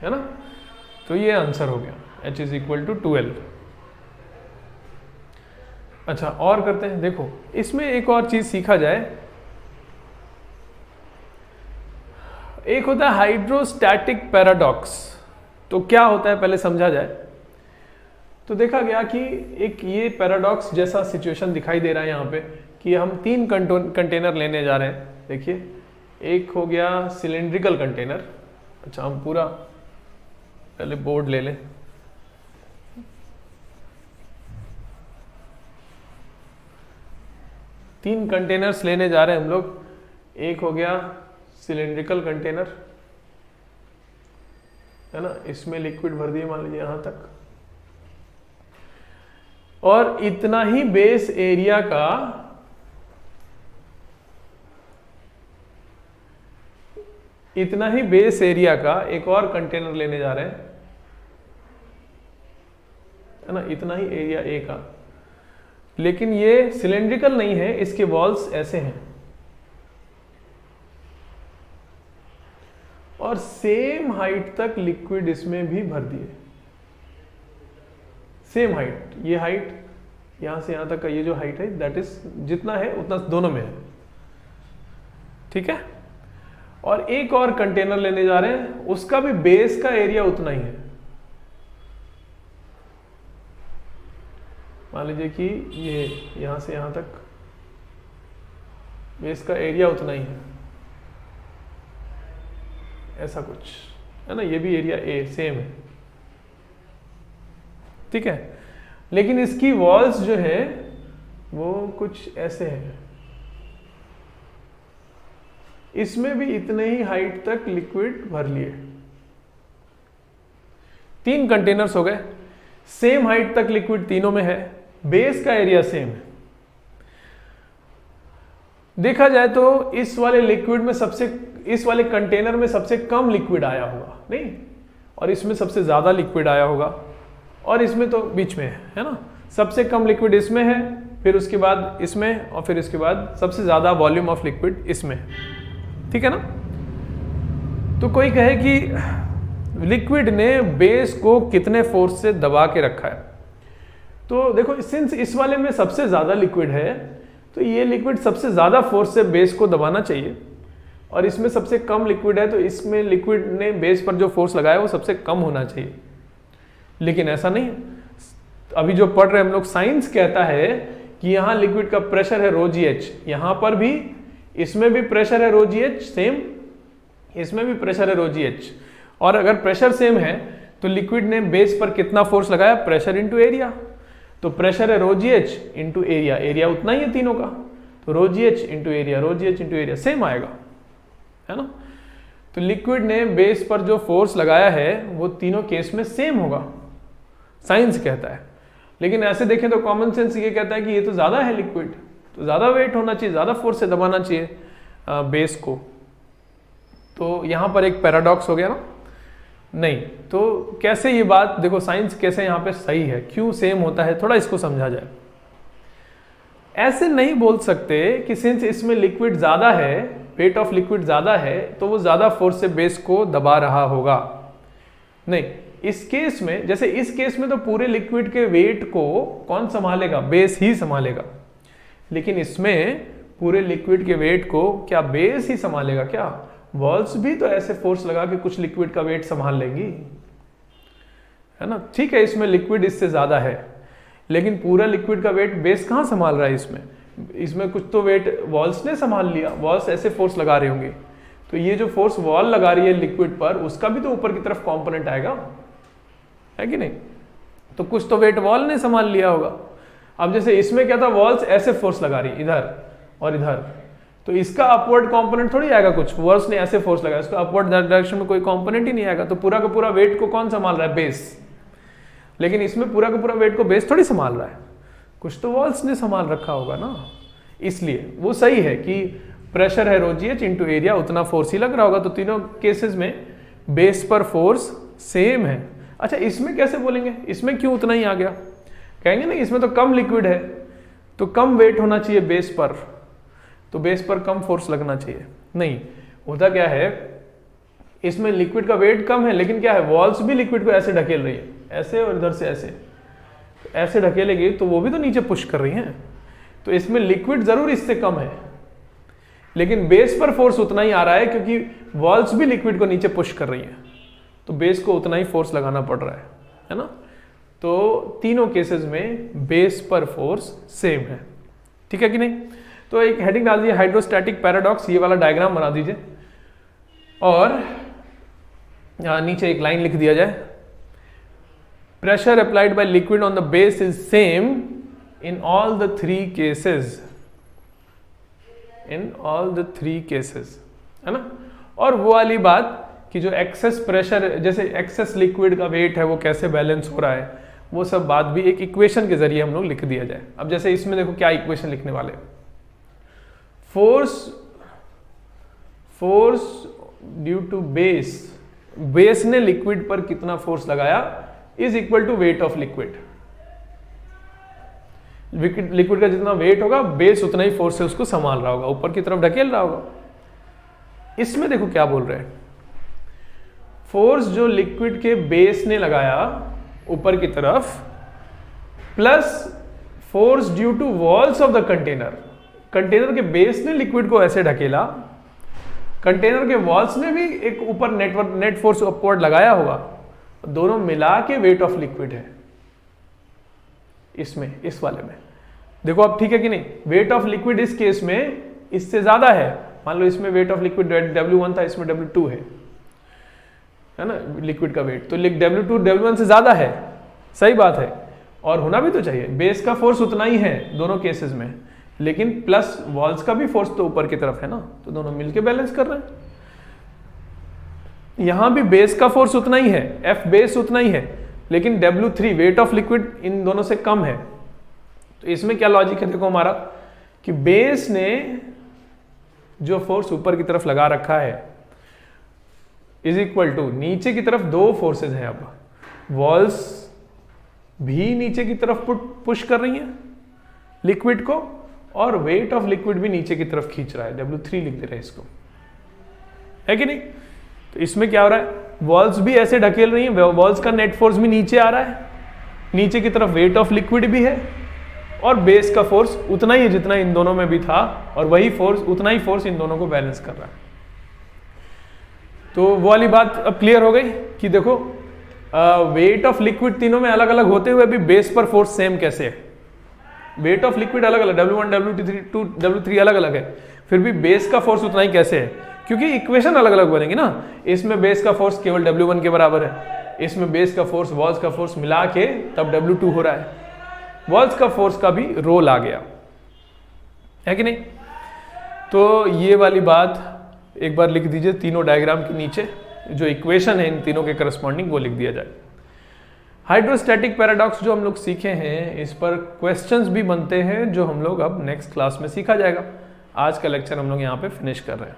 है ना। तो ये आंसर हो गया, H is equal to 2L। अच्छा, और करते हैं। देखो इसमें एक और चीज सीखा जाए, एक होता है हाइड्रोस्टैटिक पैराडॉक्स। तो क्या होता है पहले समझा जाए। तो देखा गया कि एक ये पैराडॉक्स जैसा सिचुएशन दिखाई दे रहा है यहाँ पे कि हम 3 कंटेनर लेने जा रहे हैं। देखिए, एक हो गया सिलेंड्रिकल कंटेनर। अच्छा, हम पूरा पहले बोर्ड ले लें। तीन कंटेनर्स लेने जा रहे हैं हम लोग। एक हो गया सिलेंड्रिकल कंटेनर, है ना, इसमें लिक्विड भर दिए मान लीजिए यहां तक, और इतना ही बेस एरिया का एक और कंटेनर लेने जा रहे हैं, है ना, इतना ही एरिया ए का। लेकिन ये सिलेंड्रिकल नहीं है, इसके वॉल्स ऐसे हैं और सेम हाइट तक लिक्विड इसमें भी भर दिए। सेम हाइट, ये हाइट यहां से यहां तक का ये जो हाइट है दैट इज जितना है उतना दोनों में है, ठीक है। और एक और कंटेनर लेने जा रहे हैं, उसका भी बेस का एरिया उतना ही है। मान लीजिए कि ये यहां से यहां तक बेस का एरिया उतना ही है, ऐसा कुछ है ना। ये भी एरिया ए सेम है, ठीक है। लेकिन इसकी वॉल्स जो है वो कुछ ऐसे हैं, इसमें भी इतने ही हाइट तक लिक्विड भर लिए। 3 कंटेनर्स हो गए, सेम हाइट तक लिक्विड तीनों में है, बेस का एरिया सेम है। देखा जाए तो इस वाले लिक्विड में इस वाले कंटेनर में सबसे कम लिक्विड आया होगा, नहीं, और इसमें सबसे ज्यादा लिक्विड आया होगा, और इसमें तो बीच में है ना। सबसे कम लिक्विड इसमें है, फिर उसके बाद इसमें, और फिर इसके बाद सबसे ज्यादा वॉल्यूम ऑफ लिक्विड इसमें, ठीक है ना। तो कोई कहे कि लिक्विड ने बेस को कितने फोर्स से दबा के रखा है, तो देखो सिंस इस वाले में सबसे ज्यादा लिक्विड है तो ये लिक्विड सबसे ज्यादा फोर्स से बेस को दबाना चाहिए, और इसमें सबसे कम लिक्विड है तो इसमें लिक्विड ने बेस पर जो फोर्स लगाया वो सबसे कम होना चाहिए। लेकिन ऐसा नहीं, अभी जो पढ़ रहे हम लोग, साइंस कहता है कि यहाँ लिक्विड का प्रेशर है रो जी एच, यहाँ पर भी, इसमें भी प्रेशर है रो जी एच सेम, इसमें भी प्रेशर है रो जी एच, और अगर प्रेशर सेम है तो लिक्विड ने बेस पर कितना फोर्स लगाया, प्रेशर इंटू एरिया। तो प्रेशर है rho G H into area, area उतना ही है तीनों का, तो rho G H into area, rho G H into area same आएगा, है ना। तो लिक्विड ने बेस पर जो फोर्स लगाया है वो तीनों केस में सेम होगा, साइंस कहता है। लेकिन ऐसे देखें तो कॉमन सेंस ये कहता है कि ये तो ज्यादा है लिक्विड, तो ज्यादा वेट होना चाहिए, ज्यादा फोर्स से दबाना चाहिए बेस को। तो यहां पर एक पैराडॉक्स हो गया ना। नहीं, तो कैसे ये बात, देखो साइंस कैसे यहाँ पे सही है, क्यों सेम होता है, थोड़ा इसको समझा जाए। ऐसे नहीं बोल सकते कि सिंस इसमें लिक्विड ज्यादा है, वेट ऑफ लिक्विड ज्यादा है, तो वो ज्यादा फोर्स से बेस को दबा रहा होगा। नहीं, इस केस में, जैसे इस केस में तो पूरे लिक्विड के वेट को कौन संभालेगा, बेस ही संभालेगा। लेकिन इसमें पूरे लिक्विड के वेट को क्या बेस ही संभालेगा क्या? वॉल्स भी तो ऐसे फोर्स लगा के कुछ लिक्विड का वेट संभाल लेंगी, है ना। ठीक है, इसमें लिक्विड इससे ज़्यादा है, लेकिन पूरा लिक्विड का वेट बेस कहाँ संभाल रहा है इसमें कुछ तो वेट वॉल्स ने संभाल लिया, वॉल्स ऐसे फोर्स लगा रहे होंगे, तो ये जो फोर्स वॉल लगा रही है लिक्विड पर, उसका भी तो ऊपर की तरफ कंपोनेंट आएगा, है कि नहीं। तो कुछ तो वेट वॉल ने संभाल लिया होगा। अब जैसे इसमें क्या था, वॉल्स ऐसे फोर्स लगा रही इधर और इधर, तो इसका अपवर्ड कंपोनेंट थोड़ी आएगा, कुछ वॉल्स ने ऐसे फोर्स लगाया, इसका अपवर्ड डायरेक्शन में कोई कंपोनेंट ही नहीं आएगा। तो पूरा का पूरा वेट को कौन संभाल रहा है, बेस। लेकिन इसमें पूरा का पूरा वेट को बेस थोड़ी संभाल रहा है, कुछ तो वॉल्स ने संभाल रखा होगा ना। इसलिए वो सही है कि प्रेशर है ρgh इंटू एरिया, उतना फोर्स ही लग रहा होगा। तो तीनों केसेस में बेस पर फोर्स सेम है। अच्छा, इसमें कैसे बोलेंगे, इसमें क्यों उतना ही आ गया, कहेंगे ना इसमें तो कम लिक्विड है तो कम वेट होना चाहिए बेस पर, तो बेस पर कम फोर्स लगना चाहिए। नहीं, होता क्या है, इसमें लिक्विड का वेट कम है, लेकिन क्या है, वॉल्स भी लिक्विड को ऐसे ढकेल रही है, ऐसे और इधर से ऐसे ढकेलेगी तो वो भी तो नीचे पुश कर रही हैं। तो इसमें लिक्विड जरूर इससे कम है, लेकिन बेस पर फोर्स उतना ही आ रहा है क्योंकि वॉल्स भी लिक्विड को नीचे पुश कर रही हैं, तो बेस को उतना ही फोर्स लगाना पड़ रहा है ना। तो तीनों केसेस में बेस पर फोर्स सेम है, ठीक है कि नहीं। तो एक हेडिंग डाल दीजिए, हाइड्रोस्टैटिक पैराडॉक्स, ये वाला डायग्राम बना दीजिए और नीचे एक लाइन लिख दिया जाए, pressure applied by liquid on the base is same in all the three cases, in all the three cases, है ना। और वो वाली बात कि जो एक्सेस प्रेशर, जैसे एक्सेस लिक्विड का वेट है वो कैसे बैलेंस हो रहा है, वो सब बात भी एक इक्वेशन के जरिए हम लोग लिख दिया जाए। अब जैसे इसमें देखो क्या इक्वेशन लिखने वाले, फोर्स ड्यू टू बेस ने लिक्विड पर कितना फोर्स लगाया is equal to weight of liquid. Liquid का जितना वेट होगा बेस उतना ही फोर्स से उसको संभाल रहा होगा, ऊपर की तरफ ढकेल रहा होगा। इसमें देखो क्या बोल रहे हैं, फोर्स जो लिक्विड के बेस ने लगाया ऊपर की तरफ plus force due to walls of the container, container के बेस ने लिक्विड को ऐसे ढकेला, कंटेनर के वॉल्स ने भी एक ऊपर नेट फोर्स अपवर्ड लगाया होगा, दोनों मिला के वेट ऑफ लिक्विड है इसमें, इस वाले में। देखो अब ठीक है कि नहीं, वेट ऑफ लिक्विड इस केस में इससे ज्यादा है, मान लो इसमें वेट ऑफ लिक्विड W1 था, इसमें W2 है ना लिक्विड का वेट, तो W2 W1 से ज्यादा है, सही बात है, और होना भी तो चाहिए। बेस का फोर्स उतना ही है दोनों केसेस में, लेकिन प्लस वॉल्स का भी फोर्स तो ऊपर की तरफ है ना, तो दोनों मिलके बैलेंस कर रहे हैं। यहां भी बेस का फोर्स उतना ही है, F बेस उतना ही है, लेकिन W3 wait of liquid in दोनों से कम है। तो इसमें क्या लॉजिक है, देखो हमारा कि बेस ने जो फोर्स ऊपर की तरफ लगा रखा है इज इक्वल टू, नीचे की तरफ दो फोर्सेस हैं, अब वॉल्स भी नीचे की तरफ पुश कर रही हैं लिक्विड को, और वेट ऑफ लिक्विड भी नीचे की तरफ खींच रहा है, W3 लिख दे रहे हैं इसको, है कि नहीं। तो इसमें क्या हो रहा है, वॉल्स भी ऐसे ढकेल रही हैं, वॉल्स का नेट फोर्स भी नीचे आ रहा है, नीचे की तरफ वेट ऑफ लिक्विड भी है, और बेस का फोर्स उतना ही है जितना इन दोनों में भी था, और वही फोर्स, उतना ही फोर्स इन दोनों को बैलेंस कर रहा है। तो वो वाली बात अब क्लियर हो गई कि देखो वेट ऑफ लिक्विड तीनों में अलग अलग होते हुए भी बेस पर फोर्स सेम कैसे है। वेट ऑफ लिक्विड अलग अलग, W1 W2 W3 अलग अलग है, फिर भी बेस का फोर्स उतना ही कैसे है, क्योंकि इक्वेशन अलग अलग बनेगी ना। इसमें बेस का फोर्स केवल W1 के बराबर है, इसमें बेस का फोर्स वॉल्स का फोर्स मिला के तब W2 हो रहा है, वॉल्स का फोर्स का भी रोल आ गया, है कि नहीं। तो ये वाली बात एक बार लिख दीजिए, तीनों डायग्राम के नीचे जो इक्वेशन है इन तीनों के करस्पॉन्डिंग वो लिख दिया जाए। हाइड्रोस्टैटिक पैराडॉक्स जो हम लोग सीखे हैं, इस पर क्वेश्चंस भी बनते हैं जो हम लोग अब नेक्स्ट क्लास में सीखा जाएगा। आज का लेक्चर हम लोग यहाँ पे फिनिश कर रहे हैं।